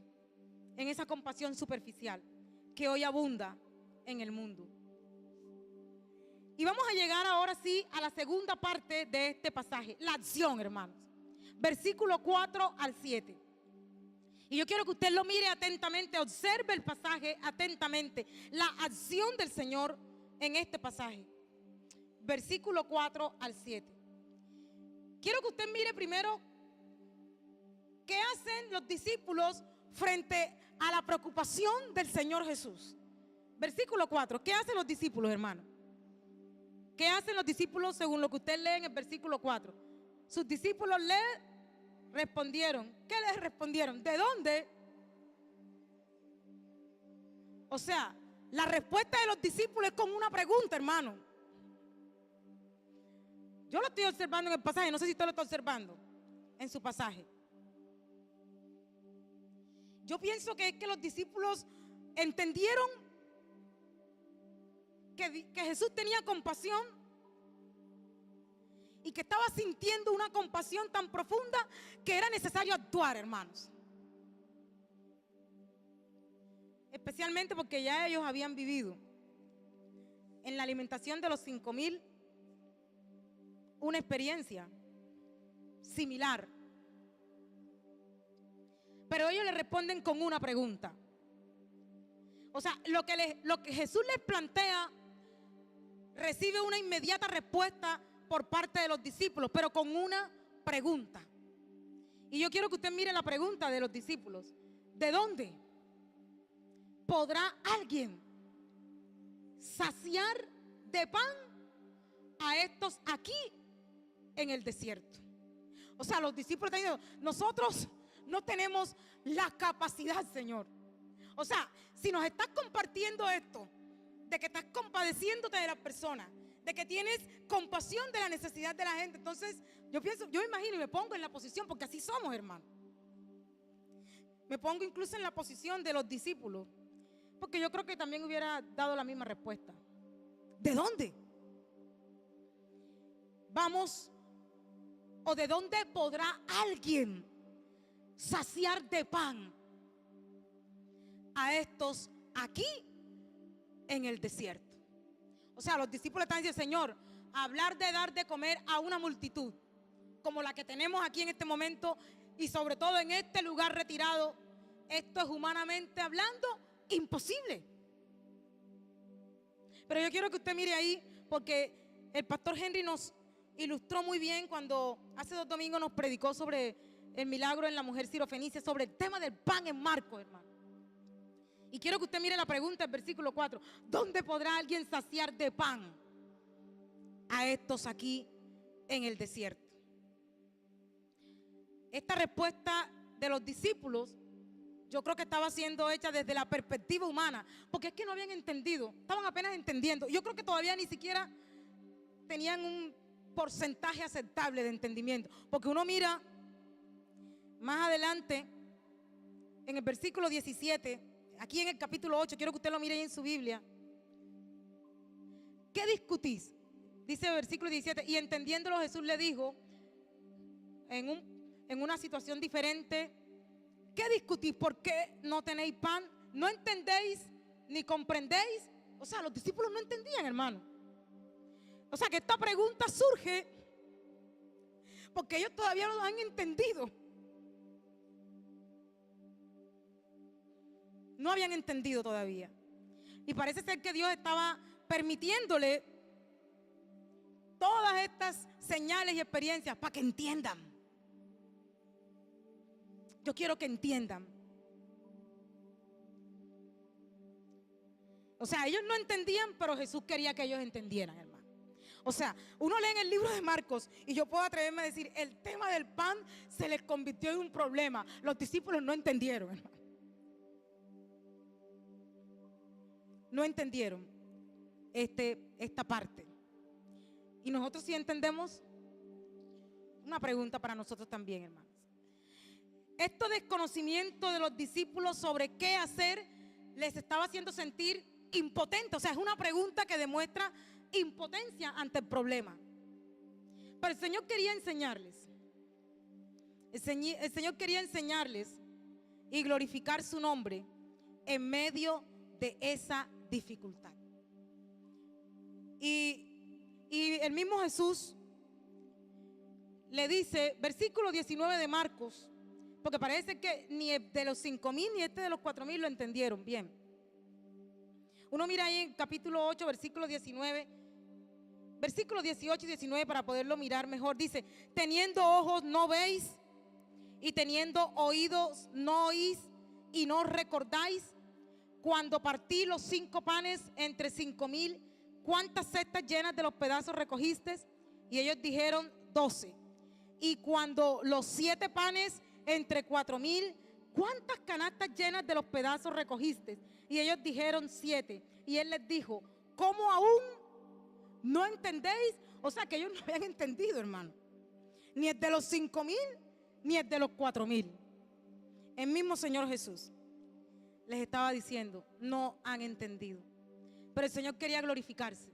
en esa compasión superficial que hoy abunda en el mundo. Y vamos a llegar ahora sí a la segunda parte de este pasaje, la acción, hermanos. Versículo 4 al 7. Y yo quiero que usted lo mire atentamente, observe el pasaje atentamente, la acción del Señor en este pasaje. Versículo 4 al 7. Quiero que usted mire primero qué hacen los discípulos frente a la preocupación del Señor Jesús. Versículo 4. ¿Qué hacen los discípulos, hermano? ¿Qué hacen los discípulos según lo que usted lee en el versículo 4? Sus discípulos le respondieron. ¿Qué les respondieron? ¿De dónde? O sea, la respuesta de los discípulos es con una pregunta, hermano. Yo lo estoy observando en el pasaje, no sé si usted lo está observando en su pasaje. Yo pienso que es que los discípulos entendieron que Jesús tenía compasión y que estaba sintiendo una compasión tan profunda que era necesario actuar, hermanos. Especialmente porque ya ellos habían vivido en la alimentación de los 5,000 una experiencia similar. Pero ellos le responden con una pregunta. O sea, lo que Jesús les plantea recibe una inmediata respuesta por parte de los discípulos, pero con una pregunta. Y yo quiero que usted mire la pregunta de los discípulos: ¿de dónde podrá alguien saciar de pan a estos aquí en el desierto? O sea, los discípulos están diciendo: nosotros no tenemos la capacidad, Señor. O sea, si nos estás compartiendo esto, de que estás compadeciéndote de las personas, de que tienes compasión de la necesidad de la gente, entonces yo me imagino y me pongo en la posición, porque así somos, hermano. Me pongo incluso en la posición de los discípulos, porque yo creo que también hubiera dado la misma respuesta. ¿De dónde vamos o de dónde podrá alguien saciar de pan a estos aquí en el desierto? O sea, los discípulos están diciendo: Señor, hablar de dar de comer a una multitud como la que tenemos aquí en este momento y sobre todo en este lugar retirado, esto es humanamente hablando imposible. Pero yo quiero que usted mire ahí, porque el pastor Henry nos ilustró muy bien cuando hace 2 domingos nos predicó sobre el milagro en la mujer sirofenicia, sobre el tema del pan en Marcos, hermano. Y quiero que usted mire la pregunta, el versículo 4. ¿Dónde podrá alguien saciar de pan a estos aquí en el desierto? Esta respuesta de los discípulos, yo creo que estaba siendo hecha desde la perspectiva humana, porque es que no habían entendido, estaban apenas entendiendo. Yo creo que todavía ni siquiera tenían un porcentaje aceptable de entendimiento, porque uno mira más adelante en el versículo 17, aquí en el capítulo 8, quiero que usted lo mire ahí en su Biblia. ¿Qué discutís? Dice el versículo 17, y entendiéndolo Jesús le dijo en una situación diferente: ¿qué discutís? ¿Por qué no tenéis pan? ¿No entendéis ni comprendéis? O sea, los discípulos no entendían, hermano. O sea, que esta pregunta surge porque ellos todavía no lo han entendido. No habían entendido todavía. Y parece ser que Dios estaba permitiéndole todas estas señales y experiencias para que entiendan. Yo quiero que entiendan. O sea, ellos no entendían, pero Jesús quería que ellos entendieran, hermano. O sea, uno lee en el libro de Marcos y yo puedo atreverme a decir, el tema del pan se les convirtió en un problema. Los discípulos no entendieron, hermano. No entendieron esta parte. Y nosotros sí entendemos. Una pregunta para nosotros también, hermanos. Este desconocimiento de los discípulos sobre qué hacer les estaba haciendo sentir impotentes. O sea, es una pregunta que demuestra impotencia ante el problema. Pero el Señor quería enseñarles. El Señor quería enseñarles y glorificar su nombre en medio de esa dificultad. Y el mismo Jesús le dice, versículo 19 de Marcos, porque parece que ni de los 5,000 ni de los 4,000 lo entendieron bien. Uno mira ahí en capítulo 8, versículo 19, versículos 18 y 19 para poderlo mirar mejor. Dice, teniendo ojos no veis, y teniendo oídos no oís, y no recordáis. Cuando partí los 5 panes entre 5,000, ¿cuántas cestas llenas de los pedazos recogiste? Y ellos dijeron 12. Y cuando los 7 panes entre 4,000, ¿cuántas canastas llenas de los pedazos recogiste? Y ellos dijeron 7. Y él les dijo, ¿cómo aún no entendéis? O sea que ellos no habían entendido, hermano. Ni el de los 5,000, ni el de los 4,000. El mismo Señor Jesús les estaba diciendo, no han entendido. Pero el Señor quería glorificarse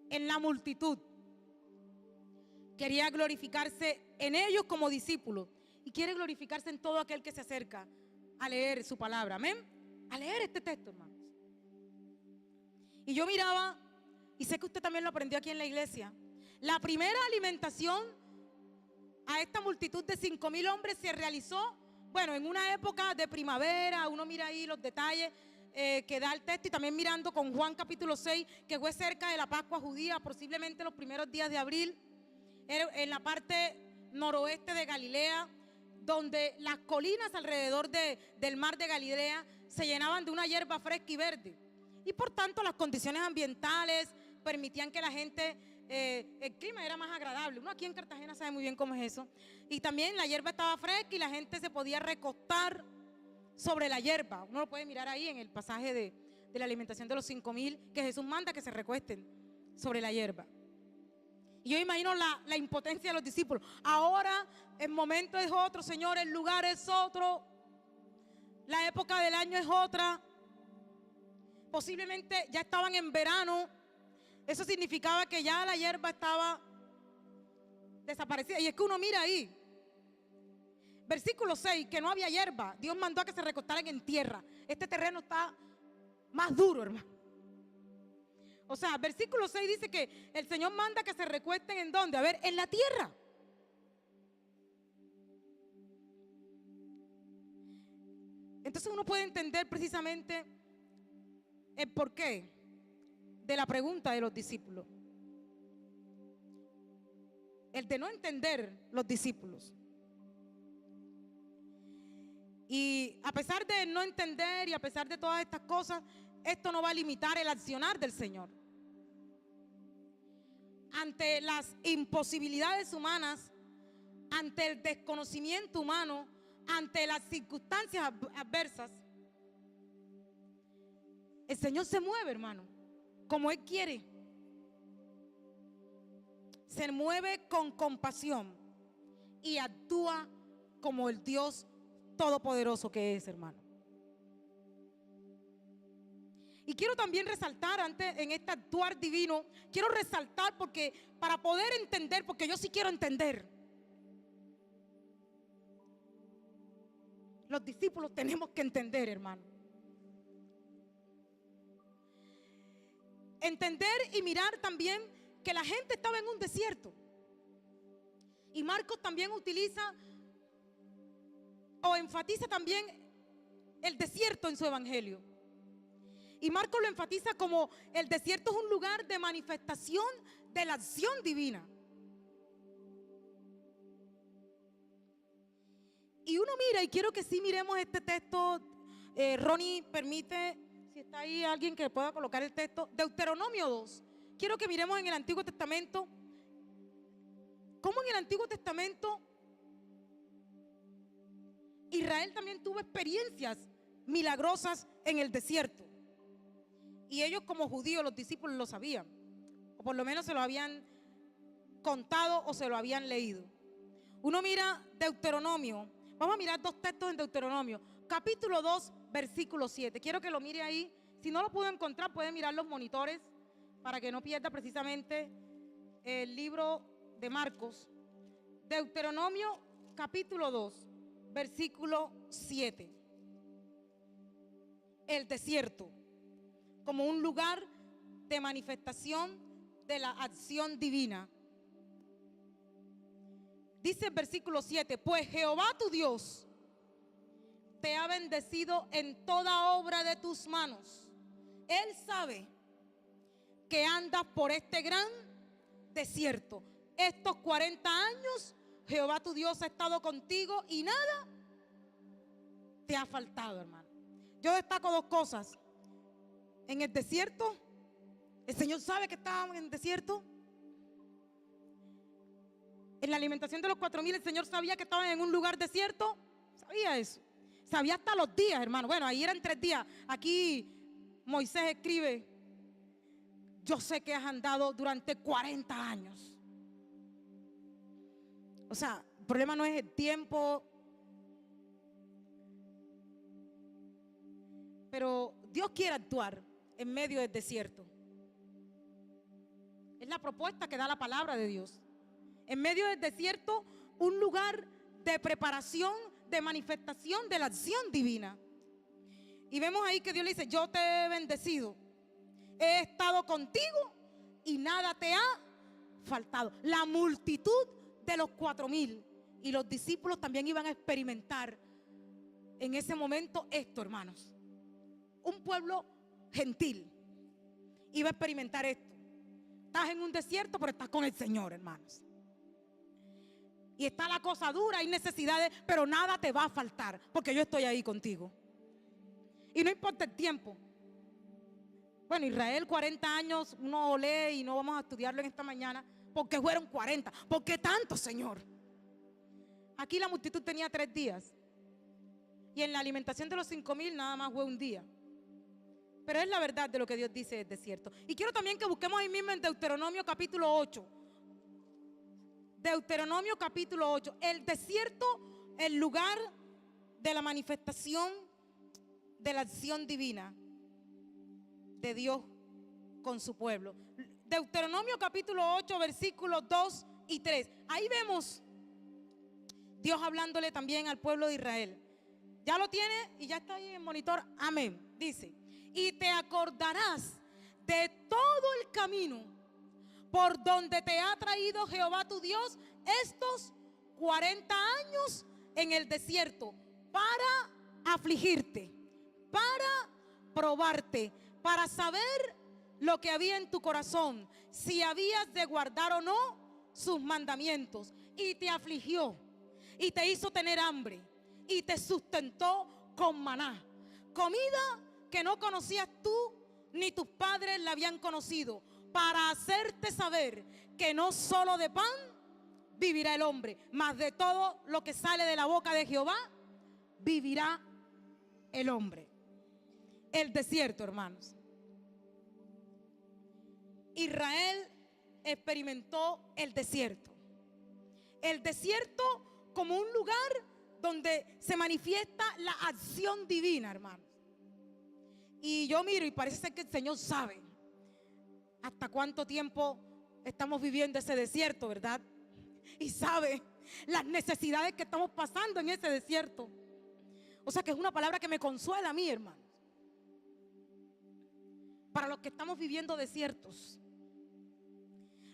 en la multitud. Quería glorificarse en ellos como discípulos. Y quiere glorificarse en todo aquel que se acerca a leer su palabra. Amén. A leer este texto, hermanos. Y yo miraba, y sé que usted también lo aprendió aquí en la iglesia. La primera alimentación a esta multitud de 5,000 hombres se realizó, bueno, en una época de primavera. Uno mira ahí los detalles que da el texto, y también mirando con Juan capítulo 6, que fue cerca de la Pascua judía, posiblemente los primeros días de abril, en la parte noroeste de Galilea, donde las colinas alrededor del mar de Galilea se llenaban de una hierba fresca y verde, y por tanto las condiciones ambientales permitían que la gente, el clima era más agradable. Uno aquí en Cartagena sabe muy bien cómo es eso. Y también la hierba estaba fresca y la gente se podía recostar sobre la hierba. Uno lo puede mirar ahí en el pasaje de la alimentación de los 5,000, que Jesús manda que se recuesten sobre la hierba. Y yo imagino la impotencia de los discípulos. Ahora el momento es otro, Señor, el lugar es otro, la época del año es otra. Posiblemente ya estaban en verano. Eso significaba que ya la hierba estaba desaparecida. Y es que uno mira ahí, versículo 6, que no había hierba. Dios mandó a que se recostaran en tierra. Este terreno está más duro, hermano. O sea, versículo 6 dice que el Señor manda que se recuesten ¿en dónde? A ver, en la tierra. Entonces uno puede entender precisamente el por qué de la pregunta de los discípulos. El de no entender los discípulos. Y a pesar de no entender y a pesar de todas estas cosas, esto no va a limitar el accionar del Señor. Ante las imposibilidades humanas, ante el desconocimiento humano, ante las circunstancias adversas, el Señor se mueve, hermano, como Él quiere. Se mueve con compasión y actúa como el Dios todopoderoso que es, hermano. Y quiero también resaltar antes en este actuar divino, quiero resaltar porque para poder entender, porque yo sí quiero entender. Los discípulos tenemos que entender, hermano. Entender y mirar también que la gente estaba en un desierto. Y Marcos también utiliza o enfatiza también el desierto en su evangelio. Y Marcos lo enfatiza como el desierto es un lugar de manifestación de la acción divina. Y uno mira, y quiero que sí miremos este texto. Ronnie, permite, si está ahí alguien que pueda colocar el texto, Deuteronomio 2. Quiero que miremos en el Antiguo Testamento, cómo en el Antiguo Testamento Israel también tuvo experiencias milagrosas en el desierto. Y ellos como judíos, los discípulos lo sabían, o por lo menos se lo habían contado o se lo habían leído. Uno mira Deuteronomio, vamos a mirar dos textos en Deuteronomio, capítulo 2, versículo 7. Quiero que lo mire ahí. Si no lo puedo encontrar, puede mirar los monitores para que no pierda precisamente el libro de Marcos. Deuteronomio capítulo 2, versículo 7. El desierto como un lugar de manifestación de la acción divina. Dice el versículo 7, pues Jehová tu Dios te ha bendecido en toda obra de tus manos. Él sabe que andas por este gran desierto. Estos 40 años Jehová tu Dios ha estado contigo y nada te ha faltado, hermano. Yo destaco dos cosas. En el desierto, el Señor sabe que estábamos en el desierto. En la alimentación de los 4,000, el Señor sabía que estaban en un lugar desierto. Sabía eso. Sabía hasta los días, hermano. Bueno, ahí eran 3 días. Aquí Moisés escribe, yo sé que has andado durante 40 años. O sea, el problema no es el tiempo. Pero Dios quiere actuar en medio del desierto. Es la propuesta que da la palabra de Dios. En medio del desierto, un lugar de preparación, de manifestación de la acción divina. Y vemos ahí que Dios le dice, yo te he bendecido, he estado contigo y nada te ha faltado. La multitud de los 4,000 y los discípulos también iban a experimentar en ese momento esto, hermanos. Un pueblo gentil iba a experimentar esto. Estás en un desierto, pero estás con el Señor, hermanos. Y está la cosa dura, hay necesidades, pero nada te va a faltar, porque yo estoy ahí contigo. Y no importa el tiempo. Bueno, Israel 40 años, uno lee y no vamos a estudiarlo en esta mañana, porque fueron 40. ¿Por qué tanto, Señor? Aquí la multitud tenía 3 días. Y en la alimentación de los 5,000 nada más fue un día. Pero es la verdad de lo que Dios dice del desierto. Y quiero también que busquemos ahí mismo en Deuteronomio capítulo 8. Deuteronomio capítulo 8. El desierto, el lugar de la manifestación de la acción divina de Dios con su pueblo. Deuteronomio capítulo 8, versículos 2 y 3. Ahí vemos Dios hablándole también al pueblo de Israel. Ya lo tiene y ya está ahí en el monitor. Amén. Dice, y te acordarás de todo el camino por donde te ha traído Jehová tu Dios estos 40 años en el desierto para afligirte, para probarte, para saber lo que había en tu corazón, si habías de guardar o no sus mandamientos, y te afligió, y te hizo tener hambre, y te sustentó con maná, comida que no conocías tú ni tus padres la habían conocido, para hacerte saber que no solo de pan vivirá el hombre, mas de todo lo que sale de la boca de Jehová vivirá el hombre. El desierto, hermanos. Israel experimentó el desierto. El desierto como un lugar donde se manifiesta la acción divina, hermanos. Y yo miro y parece ser que el Señor sabe hasta cuánto tiempo estamos viviendo ese desierto, ¿verdad? Y sabe las necesidades que estamos pasando en ese desierto. O sea que es una palabra que me consuela a mí, hermanos. Para los que estamos viviendo desiertos,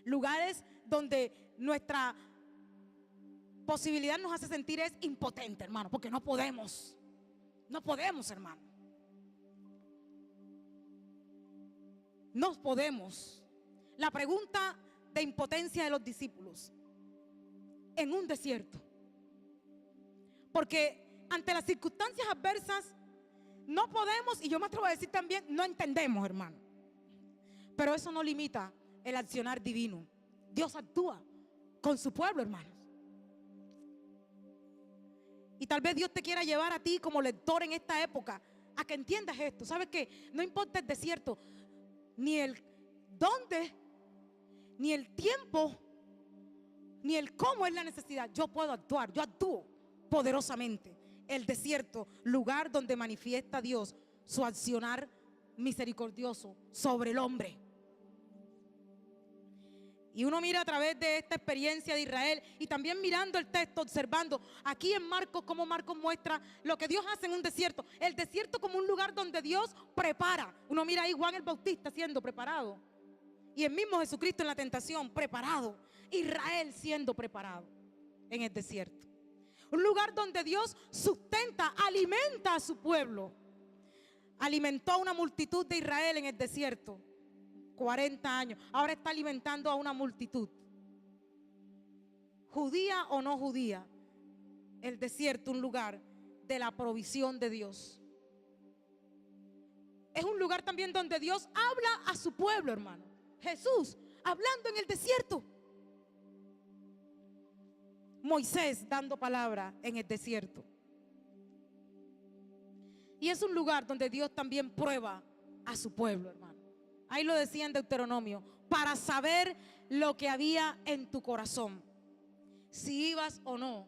lugares donde nuestra posibilidad nos hace sentir es impotente, hermano, porque no podemos, hermano. No podemos. La pregunta de impotencia de los discípulos en un desierto, porque ante las circunstancias adversas no podemos, y yo me atrevo a decir también, no entendemos, hermano. Pero eso no limita el accionar divino. Dios actúa con su pueblo, hermanos. Y tal vez Dios te quiera llevar a ti como lector en esta época a que entiendas esto. ¿Sabes qué? No importa el desierto, ni el dónde, ni el tiempo, ni el cómo es la necesidad. Yo puedo actuar, yo actúo poderosamente. El desierto, lugar donde manifiesta Dios su accionar misericordioso sobre el hombre. Y uno mira a través de esta experiencia de Israel y también mirando el texto, observando aquí en Marcos, cómo Marcos muestra lo que Dios hace en un desierto. El desierto como un lugar donde Dios prepara. Uno mira ahí Juan el Bautista siendo preparado. Y el mismo Jesucristo en la tentación, preparado. Israel siendo preparado en el desierto. Un lugar donde Dios sustenta, alimenta a su pueblo. Alimentó a una multitud de Israel en el desierto. 40 años. Ahora está alimentando a una multitud. Judía o no judía. El desierto, un lugar de la provisión de Dios. Es un lugar también donde Dios habla a su pueblo, hermano. Jesús hablando en el desierto. Moisés dando palabra en el desierto. Y es un lugar donde Dios también prueba a su pueblo, hermano. Ahí lo decía en Deuteronomio, para saber lo que había en tu corazón, si ibas o no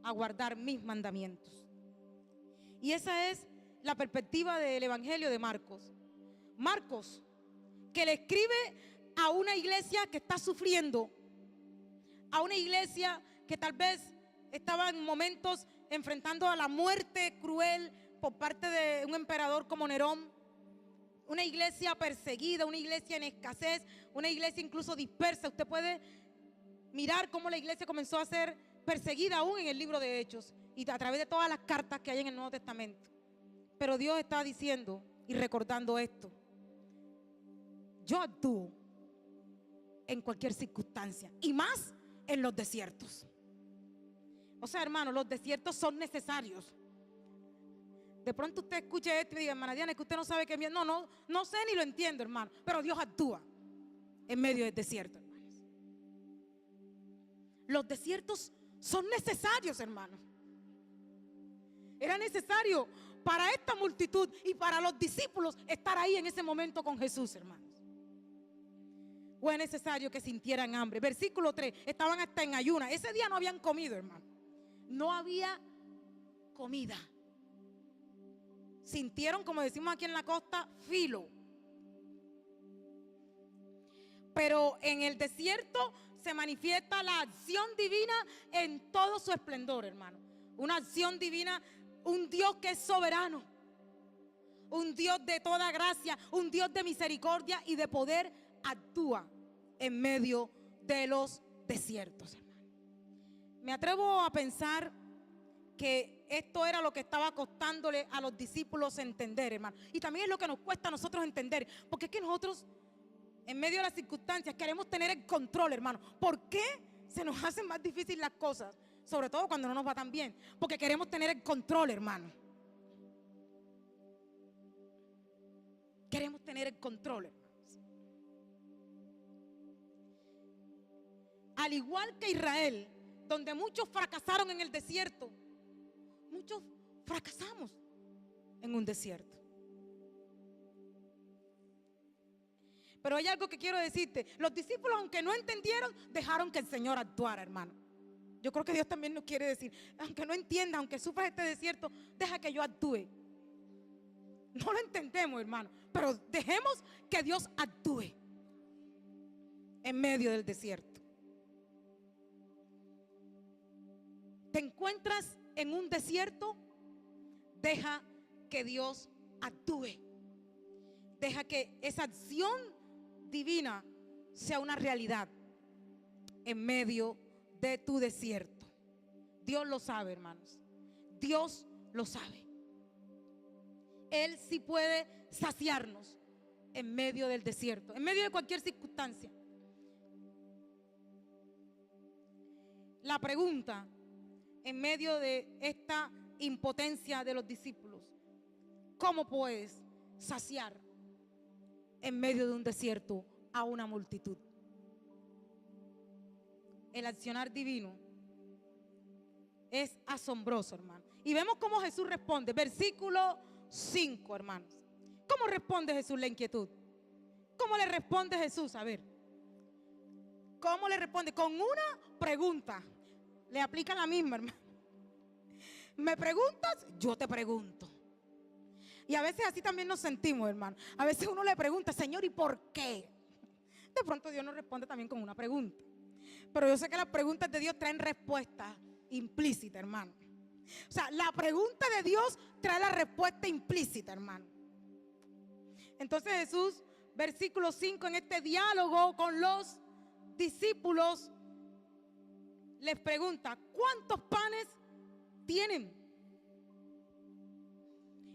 a guardar mis mandamientos. Y esa es la perspectiva del Evangelio de Marcos. Marcos, que le escribe a una iglesia que está sufriendo, a una iglesia que tal vez estaba en momentos enfrentando a la muerte cruel por parte de un emperador como Nerón, una iglesia perseguida, una iglesia en escasez, una iglesia incluso dispersa. Usted puede mirar cómo la iglesia comenzó a ser perseguida aún en el libro de Hechos y a través de todas las cartas que hay en el Nuevo Testamento. Pero Dios está diciendo y recordando esto: yo actúo en cualquier circunstancia y más en los desiertos. O sea, hermano, los desiertos son necesarios. De pronto usted escuche esto y diga, hermana Diana, es que usted no sabe qué es. No sé ni lo entiendo, hermano. Pero Dios actúa en medio del desierto, hermanos. Los desiertos son necesarios, hermanos. Era necesario para esta multitud y para los discípulos estar ahí en ese momento con Jesús, hermanos. Fue necesario que sintieran hambre. Versículo 3, estaban hasta en ayuna. Ese día no habían comido, hermano. No había comida. Sintieron, como decimos aquí en la costa, filo. Pero en el desierto se manifiesta la acción divina en todo su esplendor, hermano. Una acción divina, un Dios que es soberano, un Dios de toda gracia, un Dios de misericordia y de poder, actúa en medio de los desiertos, hermano. Me atrevo a pensar que esto era lo que estaba costándole a los discípulos entender, hermano. Y también es lo que nos cuesta a nosotros entender, porque es que nosotros, en medio de las circunstancias, queremos tener el control, hermano. ¿Por qué se nos hacen más difíciles las cosas? Sobre todo cuando no nos va tan bien, porque queremos tener el control, hermano. Queremos tener el control, hermanos. Al igual que Israel, donde muchos fracasaron en el desierto, muchos fracasamos en un desierto. Pero hay algo que quiero decirte. Los discípulos, aunque no entendieron, dejaron que el Señor actuara, hermano. Yo creo que Dios también nos quiere decir, aunque no entiendas, aunque sufras este desierto, deja que yo actúe. No lo entendemos, hermano, pero dejemos que Dios actúe en medio del desierto. ¿Te encuentras en un desierto? Deja que Dios actúe. Deja que esa acción divina sea una realidad en medio de tu desierto. Dios lo sabe, hermanos. Dios lo sabe. Él sí puede saciarnos en medio del desierto, en medio de cualquier circunstancia. La pregunta en medio de esta impotencia de los discípulos: ¿cómo puedes saciar en medio de un desierto a una multitud? El accionar divino es asombroso, hermano. Y vemos cómo Jesús responde. Versículo 5, hermanos. ¿Cómo responde Jesús la inquietud? ¿Cómo le responde Jesús? A ver. ¿Cómo le responde? Con una pregunta. Le aplica la misma, hermano. ¿Me preguntas? Yo te pregunto. Y a veces así también nos sentimos, hermano. A veces uno le pregunta: Señor, ¿y por qué? De pronto Dios nos responde también con una pregunta. Pero yo sé que las preguntas de Dios traen respuesta implícita, hermano. O sea, la pregunta de Dios trae la respuesta implícita, hermano. Entonces Jesús, versículo 5, en este diálogo con los discípulos, les pregunta: ¿cuántos panes tienen?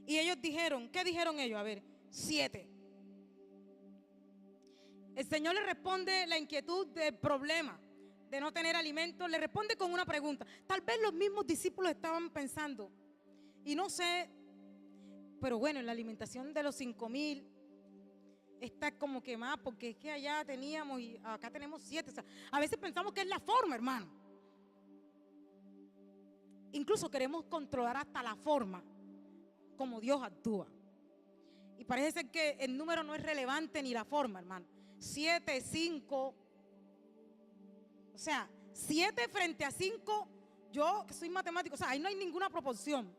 Y ellos dijeron, ¿qué dijeron ellos? A ver, 7. El Señor le responde la inquietud del problema de no tener alimentos, le responde con una pregunta. Tal vez los mismos discípulos estaban pensando, y no sé, pero bueno, en la alimentación de los 5,000 está como que más, porque es que allá teníamos y acá tenemos 7. O sea, a veces pensamos que es la forma, hermano. Incluso queremos controlar hasta la forma como Dios actúa. Y parece ser que el número no es relevante ni la forma, hermano. 7, 5. O sea, 7 frente a 5. Yo que soy matemático, o sea, ahí no hay ninguna proporción.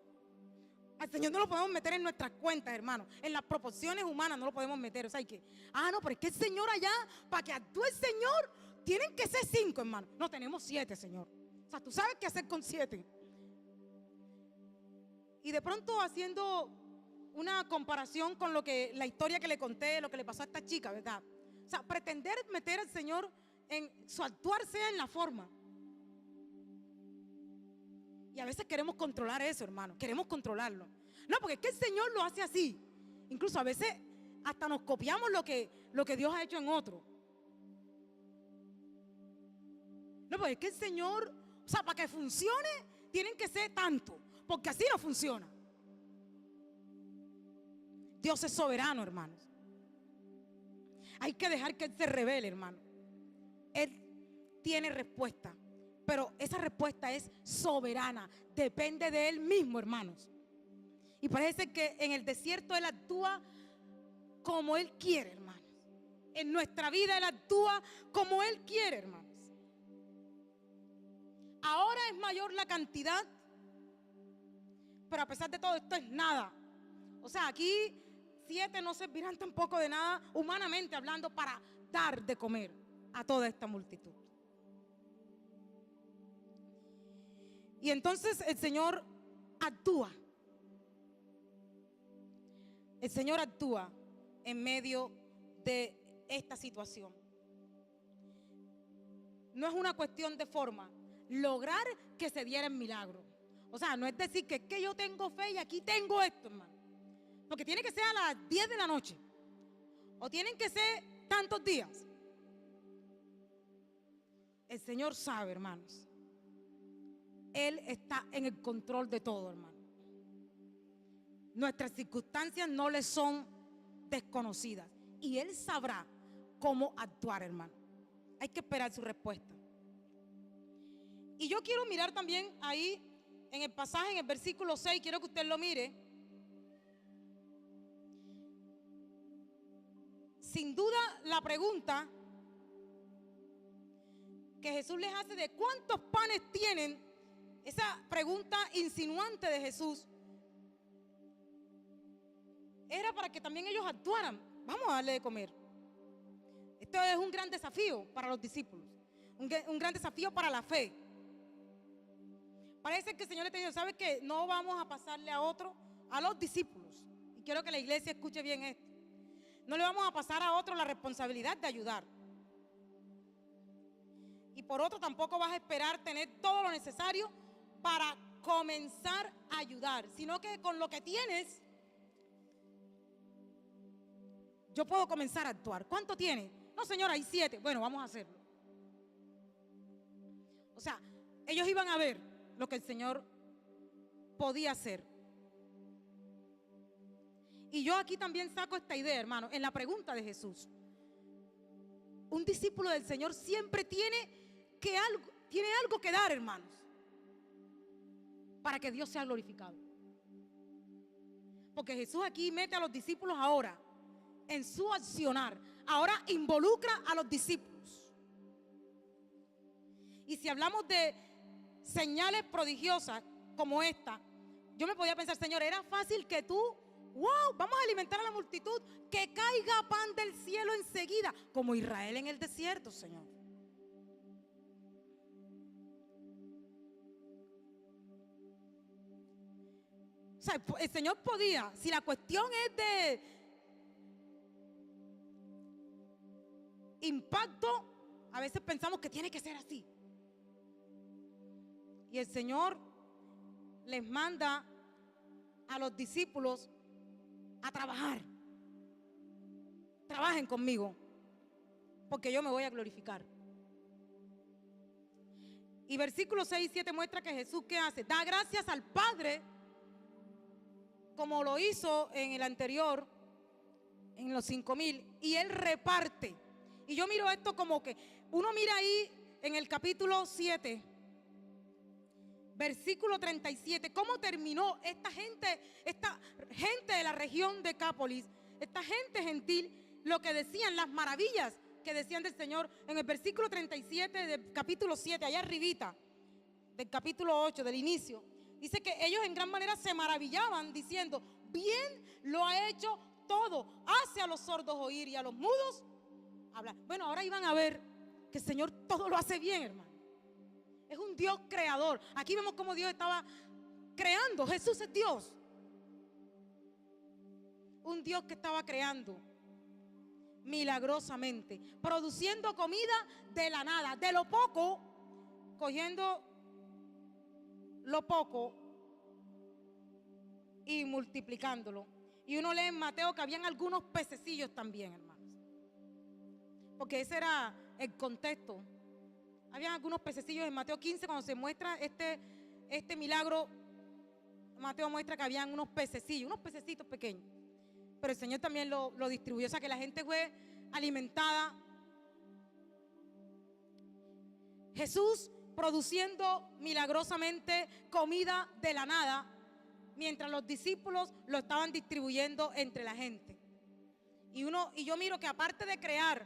Al Señor no lo podemos meter en nuestras cuentas, hermano. En las proporciones humanas no lo podemos meter. O sea, hay que, no, pero es que el Señor allá, para que actúe el Señor, tienen que ser 5, hermano. No, tenemos 7, Señor. O sea, tú sabes qué hacer con 7. Y de pronto, haciendo una comparación con la historia que le conté, lo que le pasó a esta chica, ¿verdad? O sea, pretender meter al Señor en su actuar sea en la forma. Y a veces queremos controlar eso, hermano. Queremos controlarlo. No, porque es que el Señor lo hace así. Incluso a veces hasta nos copiamos lo que Dios ha hecho en otro. No, porque es que el Señor, o sea, para que funcione, tienen que ser tanto. Porque así no funciona. Dios es soberano, hermanos. Hay que dejar que Él se revele, hermano. Él tiene respuesta, pero esa respuesta es soberana. Depende de Él mismo, hermanos. Y parece que en el desierto Él actúa como Él quiere, hermanos. En nuestra vida Él actúa como Él quiere, hermanos. Ahora es mayor la cantidad, pero a pesar de todo esto es nada. O sea, aquí 7 no servirán tampoco de nada, humanamente hablando, para dar de comer a toda esta multitud. Y entonces el Señor actúa. El Señor actúa en medio de esta situación. No es una cuestión de forma lograr que se diera el milagro. O sea, no es decir que es que yo tengo fe y aquí tengo esto, hermano. Porque tiene que ser a las 10 de la noche. O tienen que ser tantos días. El Señor sabe, hermanos. Él está en el control de todo, hermano. Nuestras circunstancias no le son desconocidas. Y Él sabrá cómo actuar, hermano. Hay que esperar su respuesta. Y yo quiero mirar también ahí en el pasaje, en el versículo 6, quiero que usted lo mire. Sin duda, la pregunta que Jesús les hace de cuántos panes tienen, esa pregunta insinuante de Jesús, era para que también ellos actuaran. Vamos a darle de comer. Esto es un gran desafío para los discípulos, un gran desafío para la fe. Parece que el Señor le está diciendo, ¿sabe qué? No vamos a pasarle a otro, a los discípulos. Y quiero que la iglesia escuche bien esto. No le vamos a pasar a otro la responsabilidad de ayudar. Y por otro, tampoco vas a esperar tener todo lo necesario para comenzar a ayudar, sino que con lo que tienes, yo puedo comenzar a actuar. ¿Cuánto tiene? No, Señor, hay 7. Bueno, vamos a hacerlo. O sea, ellos iban a ver lo que el Señor podía hacer. Y yo aquí también saco esta idea, hermano, en la pregunta de Jesús. Un discípulo del Señor siempre tiene algo que dar, hermanos, para que Dios sea glorificado. Porque Jesús aquí mete a los discípulos ahora en su accionar. Ahora involucra a los discípulos. Y si hablamos de señales prodigiosas como esta, yo me podía pensar, Señor, era fácil que tú, wow, vamos a alimentar a la multitud, que caiga pan del cielo enseguida, como Israel en el desierto, Señor. O sea, el Señor podía, si la cuestión es de impacto, a veces pensamos que tiene que ser así. Y el Señor les manda a los discípulos a trabajar. Trabajen conmigo, porque yo me voy a glorificar. Y versículos 6 y 7 muestra que Jesús, ¿qué hace? Da gracias al Padre, como lo hizo en el anterior, en los 5,000, y Él reparte. Y yo miro esto como que, uno mira ahí en el capítulo 7, versículo 37, cómo terminó esta gente de la región de Decápolis, esta gente gentil, lo que decían, las maravillas que decían del Señor. En el versículo 37 del capítulo 7, allá arribita, del capítulo 8, del inicio, dice que ellos en gran manera se maravillaban diciendo, bien lo ha hecho todo, hace a los sordos oír y a los mudos hablar. Bueno, ahora iban a ver que el Señor todo lo hace bien, hermano. Es un Dios creador. Aquí vemos cómo Dios estaba creando. Jesús es Dios. Un Dios que estaba creando milagrosamente, produciendo comida de la nada, de lo poco, cogiendo lo poco y multiplicándolo. Y uno lee en Mateo que habían algunos pececillos también, hermanos, porque ese era el contexto. Habían algunos pececillos en Mateo 15 cuando se muestra este milagro. Mateo muestra que habían unos pececillos, unos pececitos pequeños, pero el Señor también lo distribuyó, o sea que la gente fue alimentada. Jesús produciendo milagrosamente comida de la nada, mientras los discípulos lo estaban distribuyendo entre la gente. Y yo miro que aparte de crear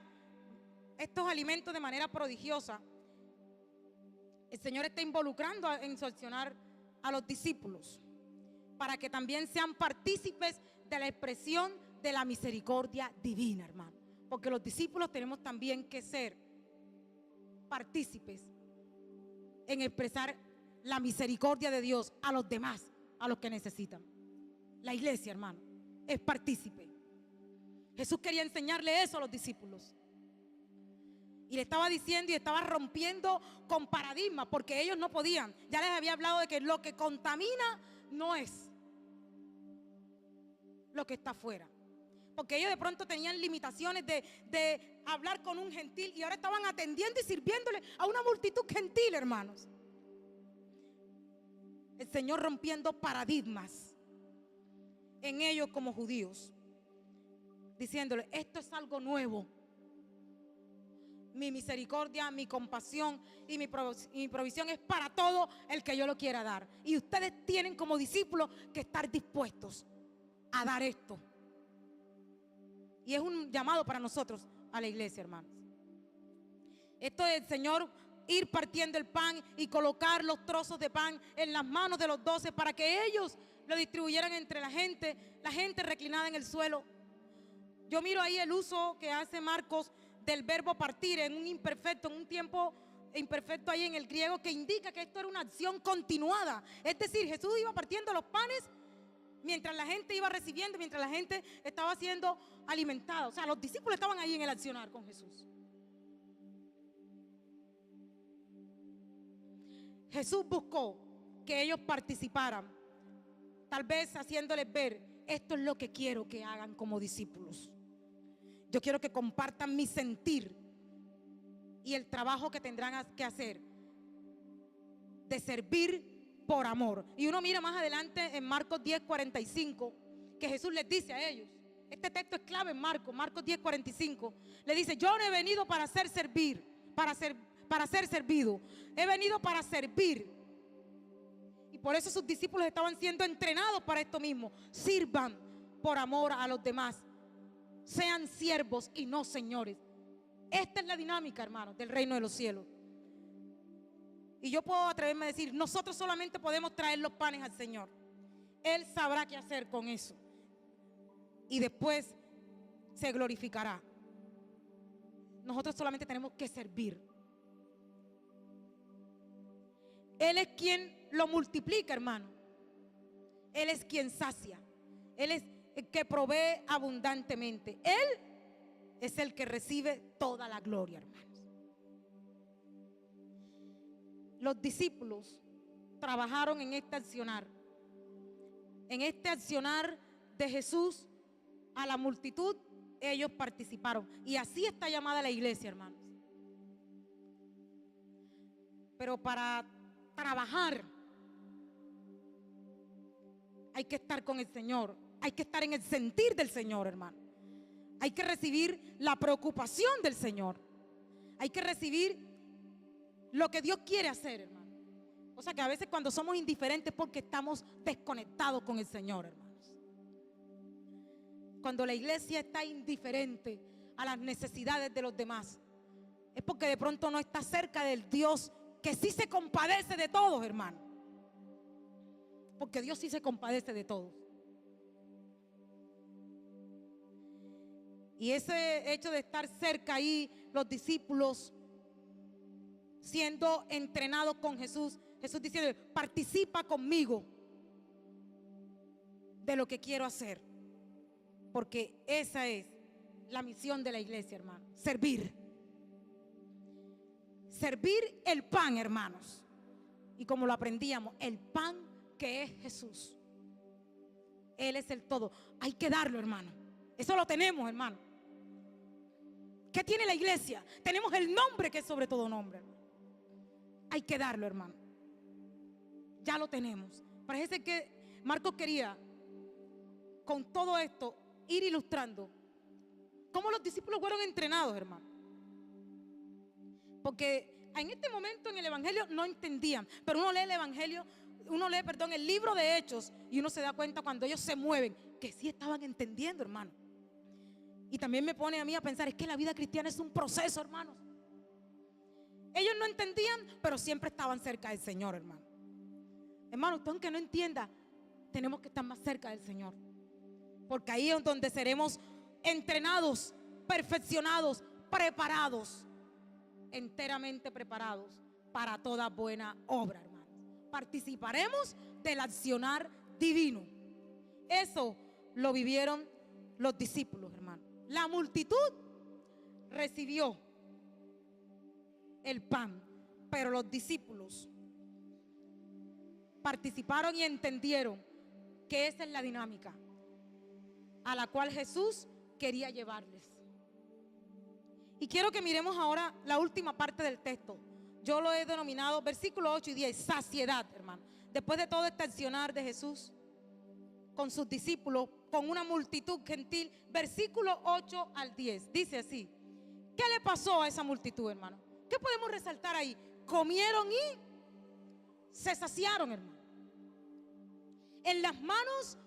estos alimentos de manera prodigiosa, el Señor está involucrando en sancionar a los discípulos para que también sean partícipes de la expresión de la misericordia divina, hermano. Porque los discípulos tenemos también que ser partícipes en expresar la misericordia de Dios a los demás, a los que necesitan. La iglesia, hermano, es partícipe. Jesús quería enseñarle eso a los discípulos. Y le estaba diciendo y estaba rompiendo con paradigmas, porque ellos no podían. Ya les había hablado de que lo que contamina no es lo que está afuera. Porque ellos de pronto tenían limitaciones de hablar con un gentil, y ahora estaban atendiendo y sirviéndole a una multitud gentil, hermanos. El Señor rompiendo paradigmas en ellos como judíos, diciéndole: esto es algo nuevo. Mi misericordia, mi compasión y mi provisión es para todo el que yo lo quiera dar. Y ustedes tienen como discípulos que estar dispuestos a dar esto. Y es un llamado para nosotros, a la iglesia, hermanos. Esto es el Señor ir partiendo el pan y colocar los trozos de pan en las manos de los 12 para que ellos lo distribuyeran entre la gente reclinada en el suelo. Yo miro ahí el uso que hace Marcos del verbo partir en un imperfecto, en un tiempo imperfecto ahí en el griego, que indica que esto era una acción continuada. Es decir, Jesús iba partiendo los panes mientras la gente iba recibiendo, mientras la gente estaba siendo alimentada. O sea, los discípulos estaban ahí en el accionar con Jesús. Jesús buscó que ellos participaran, tal vez haciéndoles ver: esto es lo que quiero que hagan como discípulos. Yo quiero que compartan mi sentir y el trabajo que tendrán que hacer de servir por amor. Y uno mira más adelante en Marcos 10:45 que Jesús les dice a ellos, este texto es clave en Marcos 10:45, le dice: yo no he venido para ser servido, he venido para servir. Y por eso sus discípulos estaban siendo entrenados para esto mismo: sirvan por amor a los demás, sean siervos y no señores. Esta es la dinámica, hermanos, del reino de los cielos. Y yo puedo atreverme a decir: nosotros solamente podemos traer los panes al Señor. Él sabrá qué hacer con eso, y después se glorificará. Nosotros solamente tenemos que servir. Él es quien lo multiplica, hermano. Él es quien sacia. Él es el que provee abundantemente. Él es el que recibe toda la gloria, hermanos. Los discípulos trabajaron en este accionar. En este accionar de Jesús a la multitud, ellos participaron. Y así está llamada la iglesia, hermanos. Pero para trabajar hay que estar con el Señor. Hay que estar en el sentir del Señor, hermano. Hay que recibir la preocupación del Señor. Hay que recibir lo que Dios quiere hacer, hermano. O sea que a veces cuando somos indiferentes es porque estamos desconectados con el Señor, hermanos. Cuando la iglesia está indiferente a las necesidades de los demás, es porque de pronto no está cerca del Dios que sí se compadece de todos, hermano. Porque Dios sí se compadece de todos. Y ese hecho de estar cerca ahí, los discípulos siendo entrenados con Jesús, Jesús diciendo: participa conmigo de lo que quiero hacer. Porque esa es la misión de la iglesia, hermano: servir. Servir el pan, hermanos. Y como lo aprendíamos, el pan que es Jesús. Él es el todo. Hay que darlo, hermano. Eso lo tenemos, hermano. ¿Qué tiene la iglesia? Tenemos el nombre que es sobre todo nombre, hermano. Hay que darlo, hermano. Ya lo tenemos. Parece que Marcos quería con todo esto ir ilustrando cómo los discípulos fueron entrenados, hermano. Porque en este momento en el evangelio no entendían, pero uno lee el evangelio, el libro de Hechos, y uno se da cuenta cuando ellos se mueven que sí estaban entendiendo, hermano. Y también me pone a mí a pensar: es que la vida cristiana es un proceso, hermanos. Ellos no entendían, pero siempre estaban cerca del Señor, hermano. Hermano, usted aunque no entienda, tenemos que estar más cerca del Señor, porque ahí es donde seremos entrenados, perfeccionados, preparados, enteramente preparados para toda buena obra, hermanos. Participaremos del accionar divino. Eso lo vivieron los discípulos, hermano. La multitud recibió el pan. Pero los discípulos participaron y entendieron que esa es la dinámica a la cual Jesús quería llevarles. Y quiero que miremos ahora la última parte del texto. Yo lo he denominado versículos 8 y 10, saciedad, hermano. Después de todo este accionar de Jesús con sus discípulos, con una multitud gentil, versículos 8 al 10, dice así: ¿qué le pasó a esa multitud, hermano? ¿Qué podemos resaltar ahí? Comieron y se saciaron, hermano. En las manos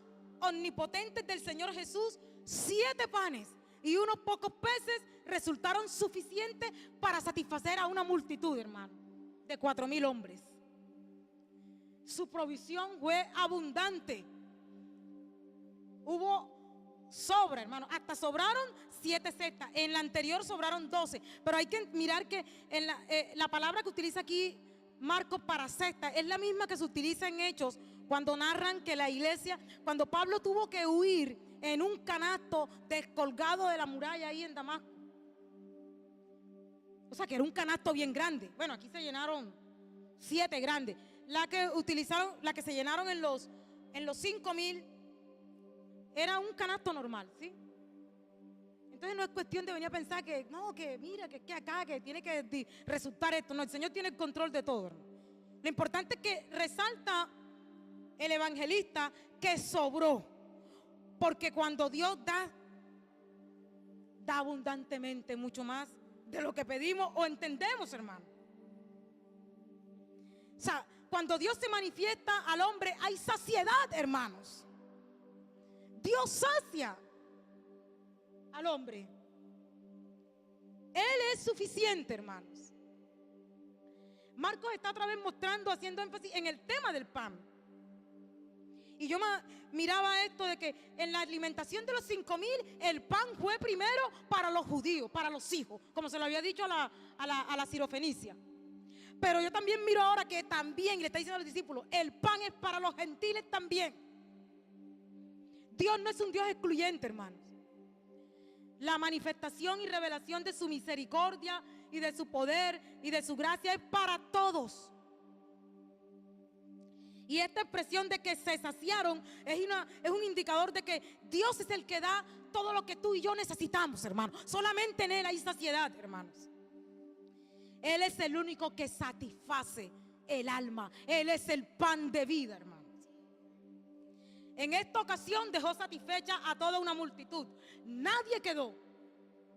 omnipotentes del Señor Jesús, 7 panes y unos pocos peces resultaron suficientes para satisfacer a una multitud, hermano, de 4,000 hombres. Su provisión fue abundante. Hubo sobra, hermano. Hasta sobraron 7 cestas. En la anterior sobraron 12. Pero hay que mirar que en la palabra que utiliza aquí Marcos para cesta es la misma que se utiliza en Hechos, cuando narran que la iglesia, cuando Pablo tuvo que huir en un canasto descolgado de la muralla ahí en Damasco. O sea que era un canasto bien grande. Bueno, aquí se llenaron 7 grandes. La que utilizaron, la que se llenaron en los 5,000 era un canasto normal, ¿sí? Entonces no es cuestión de venir a pensar que no, que mira, que acá, que tiene que resultar esto. No, el Señor tiene el control de todo, hermano. Lo importante es que resalta el evangelista que sobró, porque cuando Dios da abundantemente, mucho más de lo que pedimos o entendemos, hermano. O sea, cuando Dios se manifiesta al hombre hay saciedad, hermanos. Dios sacia al hombre. Él es suficiente, hermanos. Marcos está otra vez mostrando, haciendo énfasis en el tema del pan. Y yo miraba esto de que en la alimentación de los 5,000 el pan fue primero para los judíos, para los hijos, como se lo había dicho a la sirofenicia. Pero yo también miro ahora que también, le está diciendo a los discípulos, el pan es para los gentiles también. Dios no es un Dios excluyente, hermanos. La manifestación y revelación de su misericordia y de su poder y de su gracia es para todos. Y esta expresión de que se saciaron es un indicador de que Dios es el que da todo lo que tú y yo necesitamos, hermano. Solamente en Él hay saciedad, hermanos. Él es el único que satisface el alma. Él es el pan de vida, hermanos. En esta ocasión dejó satisfecha a toda una multitud. Nadie quedó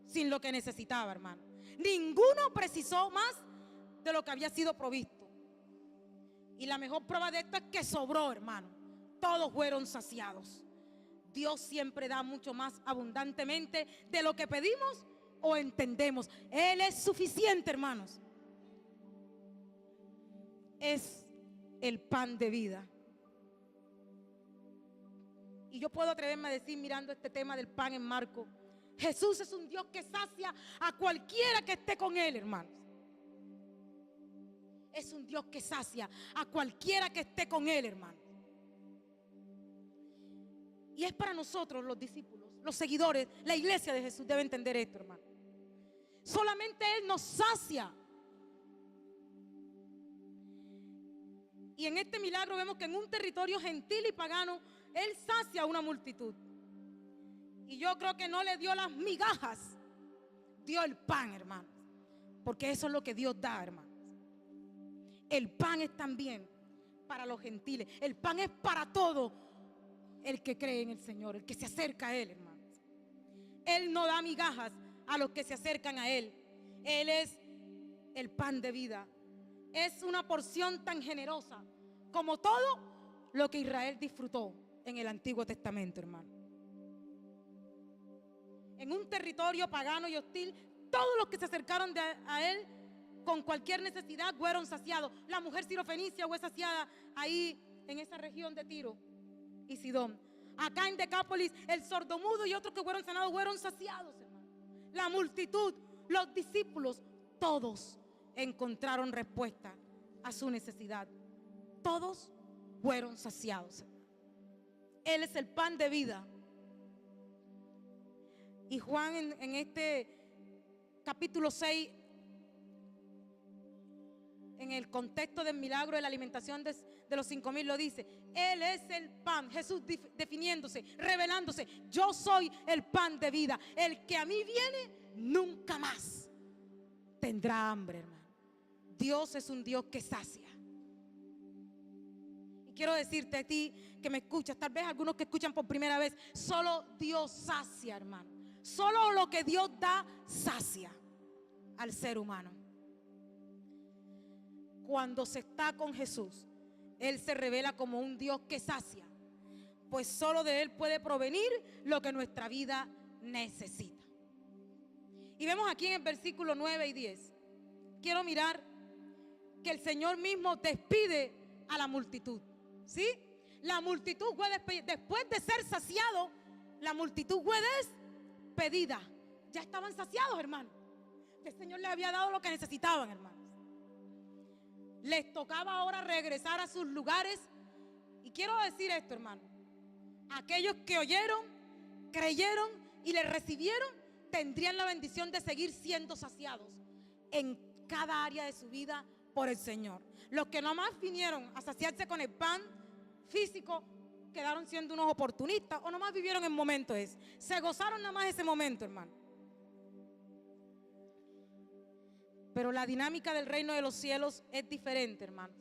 sin lo que necesitaba, hermano. Ninguno precisó más de lo que había sido provisto. Y la mejor prueba de esto es que sobró, hermano. Todos fueron saciados. Dios siempre da mucho más abundantemente de lo que pedimos o entendemos. Él es suficiente, hermanos. Es el pan de vida. Y yo puedo atreverme a decir, mirando este tema del pan en Marcos, Jesús es un Dios que sacia a cualquiera que esté con Él, hermanos. Es un Dios que sacia a cualquiera que esté con Él, hermano. Y es para nosotros, los discípulos, los seguidores, la iglesia de Jesús debe entender esto, hermano. Solamente Él nos sacia. Y en este milagro vemos que en un territorio gentil y pagano, Él sacia a una multitud. Y yo creo que no le dio las migajas, dio el pan, hermano. Porque eso es lo que Dios da, hermano. El pan es también para los gentiles. El pan es para todo el que cree en el Señor, el que se acerca a Él, hermano. Él no da migajas a los que se acercan a Él. Él es el pan de vida. Es una porción tan generosa como todo lo que Israel disfrutó en el Antiguo Testamento, hermano. En un territorio pagano y hostil, todos los que se acercaron a Él con cualquier necesidad fueron saciados. La mujer sirofenicia fue saciada ahí en esa región de Tiro y Sidón. Acá en Decápolis, el sordomudo y otros que fueron sanados fueron saciados, hermano. La multitud, los discípulos, todos encontraron respuesta a su necesidad. Todos fueron saciados. Él es el pan de vida. Y Juan en este capítulo 6 en el contexto del milagro de la alimentación de los 5,000 lo dice. Él es el pan. Jesús definiéndose, revelándose. Yo soy el pan de vida. El que a mí viene nunca más tendrá hambre, hermano. Dios es un Dios que sacia. Y quiero decirte a ti que me escuchas, tal vez algunos que escuchan por primera vez, solo Dios sacia, hermano. Solo lo que Dios da sacia al ser humano. Cuando se está con Jesús, Él se revela como un Dios que sacia, pues solo de Él puede provenir lo que nuestra vida necesita. Y vemos aquí en el versículo 9 y 10, quiero mirar que el Señor mismo despide a la multitud, ¿sí? La multitud fue después de ser saciado, la multitud fue despedida. Ya estaban saciados, hermano. El Señor les había dado lo que necesitaban, hermano. Les tocaba ahora regresar a sus lugares. Y quiero decir esto, hermano. Aquellos que oyeron, creyeron y le recibieron, tendrían la bendición de seguir siendo saciados en cada área de su vida por el Señor. Los que nomás vinieron a saciarse con el pan físico, quedaron siendo unos oportunistas o nomás vivieron el momento ese. Se gozaron nada más ese momento, hermano. Pero la dinámica del reino de los cielos es diferente, hermanos.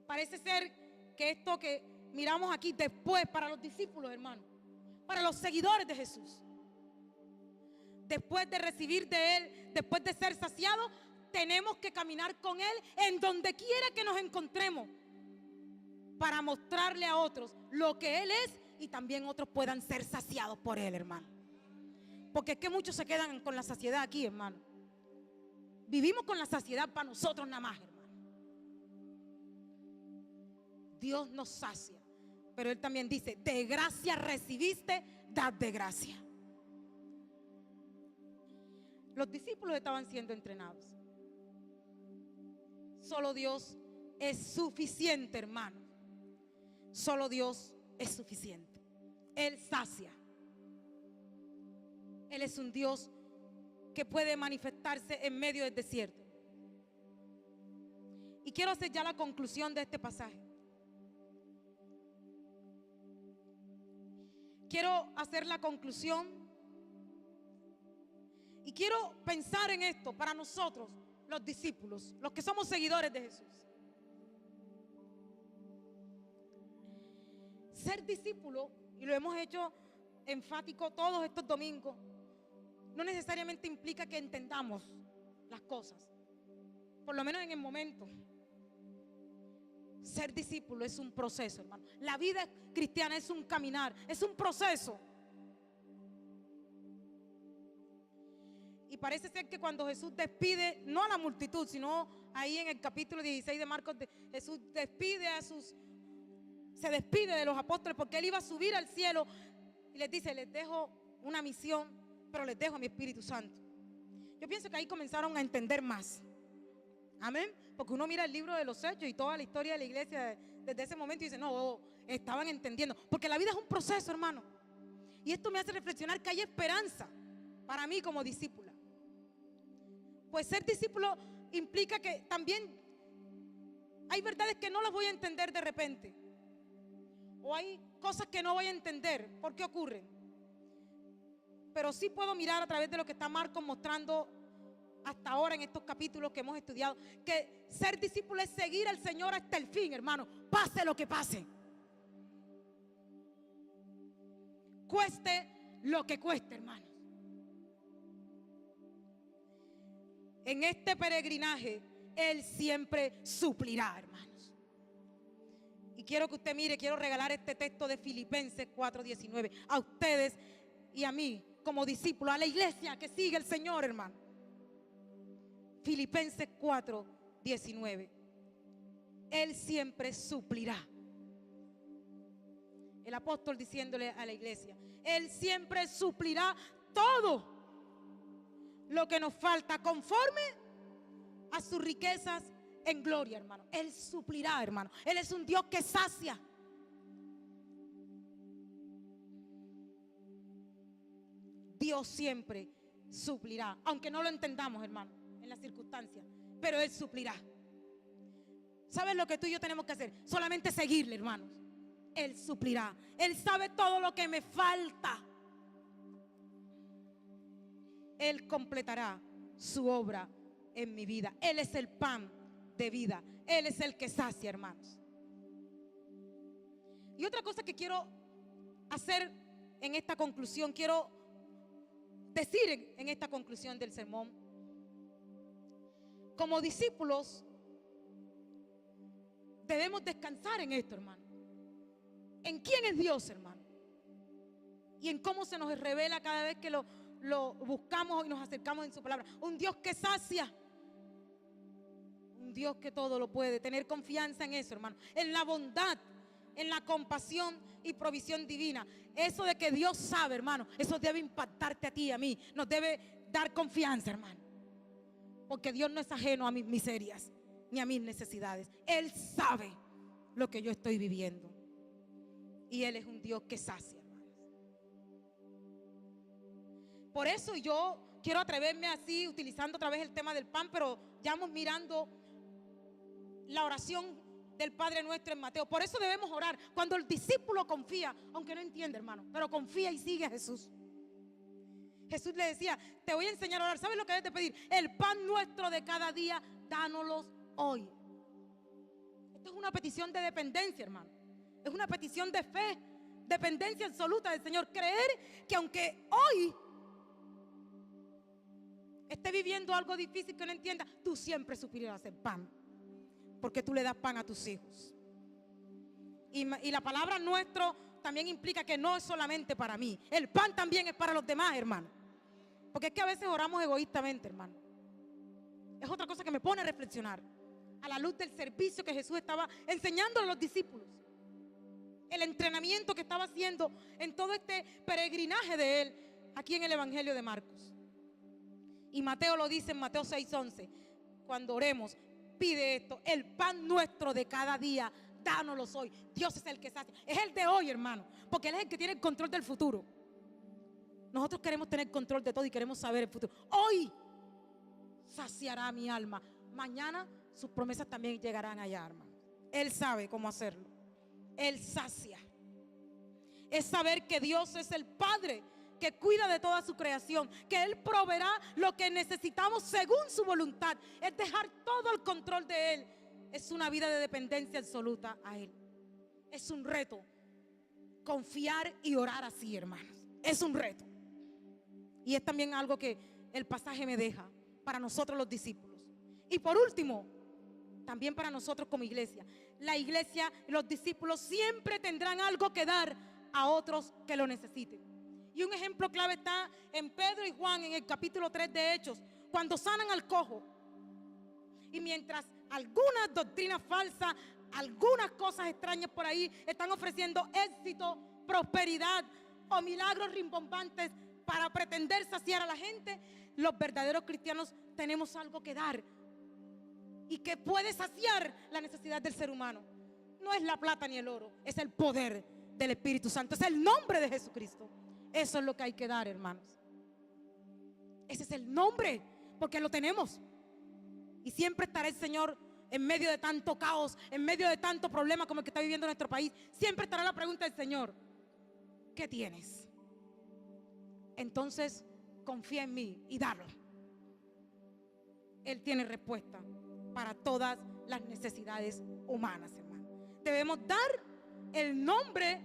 Parece ser que esto que miramos aquí después para los discípulos, hermanos, para los seguidores de Jesús, después de recibir de Él, después de ser saciados, tenemos que caminar con Él en donde quiera que nos encontremos para mostrarle a otros lo que Él es y también otros puedan ser saciados por Él, hermano. Porque es que muchos se quedan con la saciedad aquí, hermano. Vivimos con la saciedad para nosotros nada más, hermano. Dios nos sacia, pero Él también dice, de gracia recibiste, dad de gracia. Los discípulos estaban siendo entrenados. Solo Dios es suficiente, hermano. Solo Dios es suficiente. Él sacia. Él es un Dios que puede manifestarse en medio del desierto. Y quiero hacer ya la conclusión de este pasaje. Quiero hacer la conclusión y quiero pensar en esto para nosotros, los discípulos, los que somos seguidores de Jesús. Ser discípulo, y lo hemos hecho enfático todos estos domingos, no necesariamente implica que entendamos las cosas, por lo menos en el momento. Ser discípulo es un proceso, hermano. La vida cristiana es un caminar, es un proceso. Y parece ser que cuando Jesús despide, no a la multitud, sino ahí en el capítulo 16 de Marcos, Jesús se despide de los apóstoles porque Él iba a subir al cielo y les dice, les dejo una misión, pero les dejo a mi Espíritu Santo. Yo pienso que ahí comenzaron a entender más. Amén. Porque uno mira el libro de los Hechos y toda la historia de la iglesia desde ese momento y dice, no, estaban entendiendo. Porque la vida es un proceso, hermano. Y esto me hace reflexionar que hay esperanza para mí como discípula. Pues ser discípulo implica que también hay verdades que no las voy a entender de repente. O hay cosas que no voy a entender. ¿Por qué ocurren? Pero sí puedo mirar a través de lo que está Marcos mostrando hasta ahora en estos capítulos que hemos estudiado, que ser discípulo es seguir al Señor hasta el fin, hermano, pase lo que pase, cueste lo que cueste, hermanos. En este peregrinaje Él siempre suplirá, hermanos. Y quiero que usted mire, quiero regalar este texto de Filipenses 4:19 a ustedes y a mí como discípulos, a la iglesia que sigue el Señor, hermano. Filipenses 4:19. Él siempre suplirá. El apóstol diciéndole a la iglesia, Él siempre suplirá todo lo que nos falta conforme a sus riquezas en gloria, hermano. Él suplirá, hermano. Él es un Dios que sacia. Dios siempre suplirá, aunque no lo entendamos, hermano, en las circunstancias, pero Él suplirá. ¿Sabes lo que tú y yo tenemos que hacer? Solamente seguirle, hermanos. Él suplirá. Él sabe todo lo que me falta. Él completará su obra en mi vida. Él es el pan de vida. Él es el que sacia, hermanos. Y otra cosa que quiero hacer en esta conclusión, quiero decir en esta conclusión del sermón, como discípulos debemos descansar en esto, hermano. ¿En quién es Dios, hermano? Y en cómo se nos revela cada vez que lo buscamos y nos acercamos en su palabra. Un Dios que sacia, un Dios que todo lo puede. Tener confianza en eso, hermano, en la bondad, en la compasión y provisión divina. Eso de que Dios sabe, hermano, eso debe impactarte a ti y a mí. Nos debe dar confianza, hermano, porque Dios no es ajeno a mis miserias ni a mis necesidades. Él sabe lo que yo estoy viviendo, y Él es un Dios que sacia, hermanos. Por eso yo quiero atreverme así, utilizando otra vez el tema del pan, pero ya vamos mirando la oración del Padre Nuestro en Mateo. Por eso debemos orar. Cuando el discípulo confía, aunque no entiende, hermano, pero confía y sigue a Jesús. Jesús le decía: te voy a enseñar a orar. ¿Sabes lo que debes de pedir? El pan nuestro de cada día, dánoslos hoy. Esto es una petición de dependencia, hermano. Es una petición de fe, dependencia absoluta del Señor. Creer que aunque hoy esté viviendo algo difícil que no entienda, tú siempre suplirás el pan, porque tú le das pan a tus hijos. Y la palabra nuestro también implica que no es solamente para mí. El pan también es para los demás, hermano. Porque es que a veces oramos egoístamente, hermano. Es otra cosa que me pone a reflexionar, a la luz del servicio que Jesús estaba enseñando a los discípulos, el entrenamiento que estaba haciendo en todo este peregrinaje de Él aquí en el Evangelio de Marcos. Y Mateo lo dice en Mateo 6:11: cuando oremos, pide esto: el pan nuestro de cada día, dánoslo hoy. Dios es el que sacia, es el de hoy, hermano, porque Él es el que tiene el control del futuro. Nosotros queremos tener control de todo y queremos saber el futuro. Hoy saciará mi alma, mañana sus promesas también llegarán allá, hermano. Él sabe cómo hacerlo. Él sacia. Es saber que Dios es el Padre que cuida de toda su creación, que Él proveerá lo que necesitamos según su voluntad. Es dejar todo el control de Él. Es una vida de dependencia absoluta a Él. Es un reto confiar y orar así, hermanos. Es un reto. Y es también algo que el pasaje me deja para nosotros los discípulos. Y por último, también para nosotros como iglesia. La iglesia, los discípulos siempre tendrán algo que dar a otros que lo necesiten. Y un ejemplo clave está en Pedro y Juan en el capítulo 3 de Hechos, cuando sanan al cojo. Y mientras algunas doctrinas falsas, algunas cosas extrañas por ahí están ofreciendo éxito, prosperidad o milagros rimbombantes para pretender saciar a la gente, los verdaderos cristianos tenemos algo que dar y que puede saciar la necesidad del ser humano. No es la plata ni el oro, es el poder del Espíritu Santo, es el nombre de Jesucristo. Eso es lo que hay que dar, hermanos. Ese es el nombre, porque lo tenemos. Y siempre estará el Señor en medio de tanto caos, en medio de tanto problema como el que está viviendo nuestro país. Siempre estará la pregunta del Señor: ¿qué tienes? Entonces confía en mí y dalo. Él tiene respuesta para todas las necesidades humanas, hermano. Debemos dar el nombre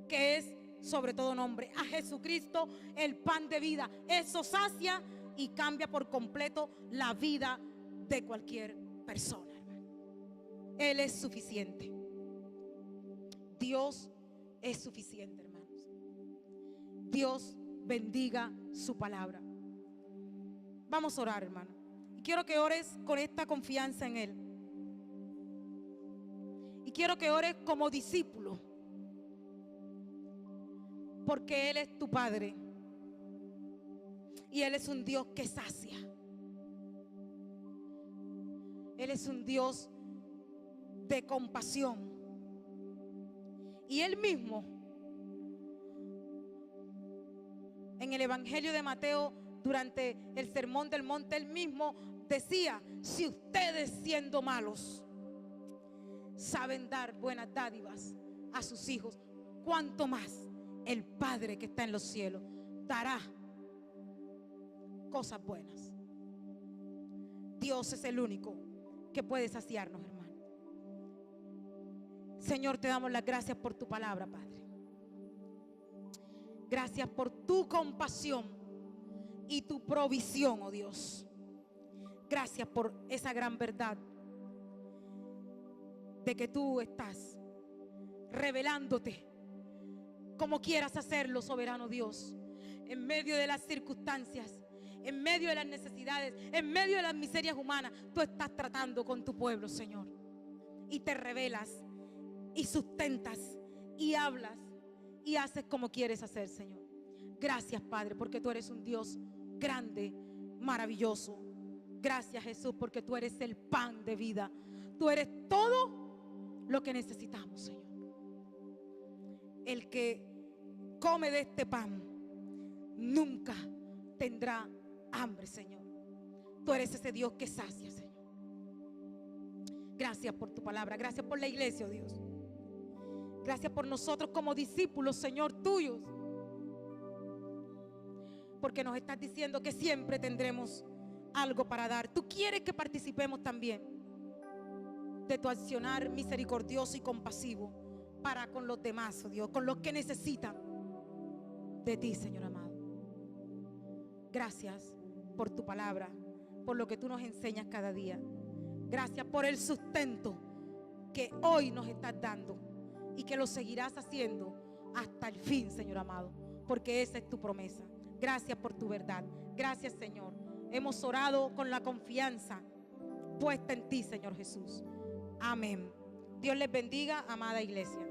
que es sobre todo nombre, a Jesucristo, el pan de vida. Eso sacia y cambia por completo la vida de cualquier persona, hermano. Él es suficiente. Dios es suficiente, hermanos. Dios bendiga su palabra. Vamos a orar, hermano. Y quiero que ores con esta confianza en Él. Y quiero que ores como discípulo, porque Él es tu Padre. Y Él es un Dios que sacia. Él es un Dios de compasión. Y Él mismo, en el Evangelio de Mateo, durante el Sermón del Monte, Él mismo decía, si ustedes siendo malos saben dar buenas dádivas a sus hijos, cuánto más el Padre que está en los cielos dará cosas buenas. Dios es el único que puede saciarnos, hermano. Señor, te damos las gracias por tu palabra, Padre. Gracias por tu compasión y tu provisión, oh Dios. Gracias por esa gran verdad de que tú estás revelándote como quieras hacerlo, soberano Dios, en medio de las circunstancias, en medio de las necesidades, en medio de las miserias humanas. Tú estás tratando con tu pueblo, Señor, y te revelas y sustentas y hablas y haces como quieres hacer, Señor. Gracias, Padre, porque tú eres un Dios grande, maravilloso. Gracias, Jesús, porque tú eres el pan de vida. Tú eres todo lo que necesitamos, Señor. El que come de este pan nunca tendrá hambre, Señor. Tú eres ese Dios que sacia, Señor. Gracias por tu palabra. Gracias por la iglesia, oh Dios. Gracias por nosotros como discípulos, Señor, tuyos. Porque nos estás diciendo que siempre tendremos algo para dar. Tú quieres que participemos también de tu accionar misericordioso y compasivo para con los demás, oh Dios, con los que necesitan de ti, Señor amado. Gracias por tu palabra, por lo que tú nos enseñas cada día. Gracias por el sustento que hoy nos estás dando y que lo seguirás haciendo hasta el fin, Señor amado, porque esa es tu promesa. Gracias por tu verdad. Gracias, Señor. Hemos orado con la confianza puesta en ti, Señor Jesús. Amén. Dios les bendiga, amada iglesia.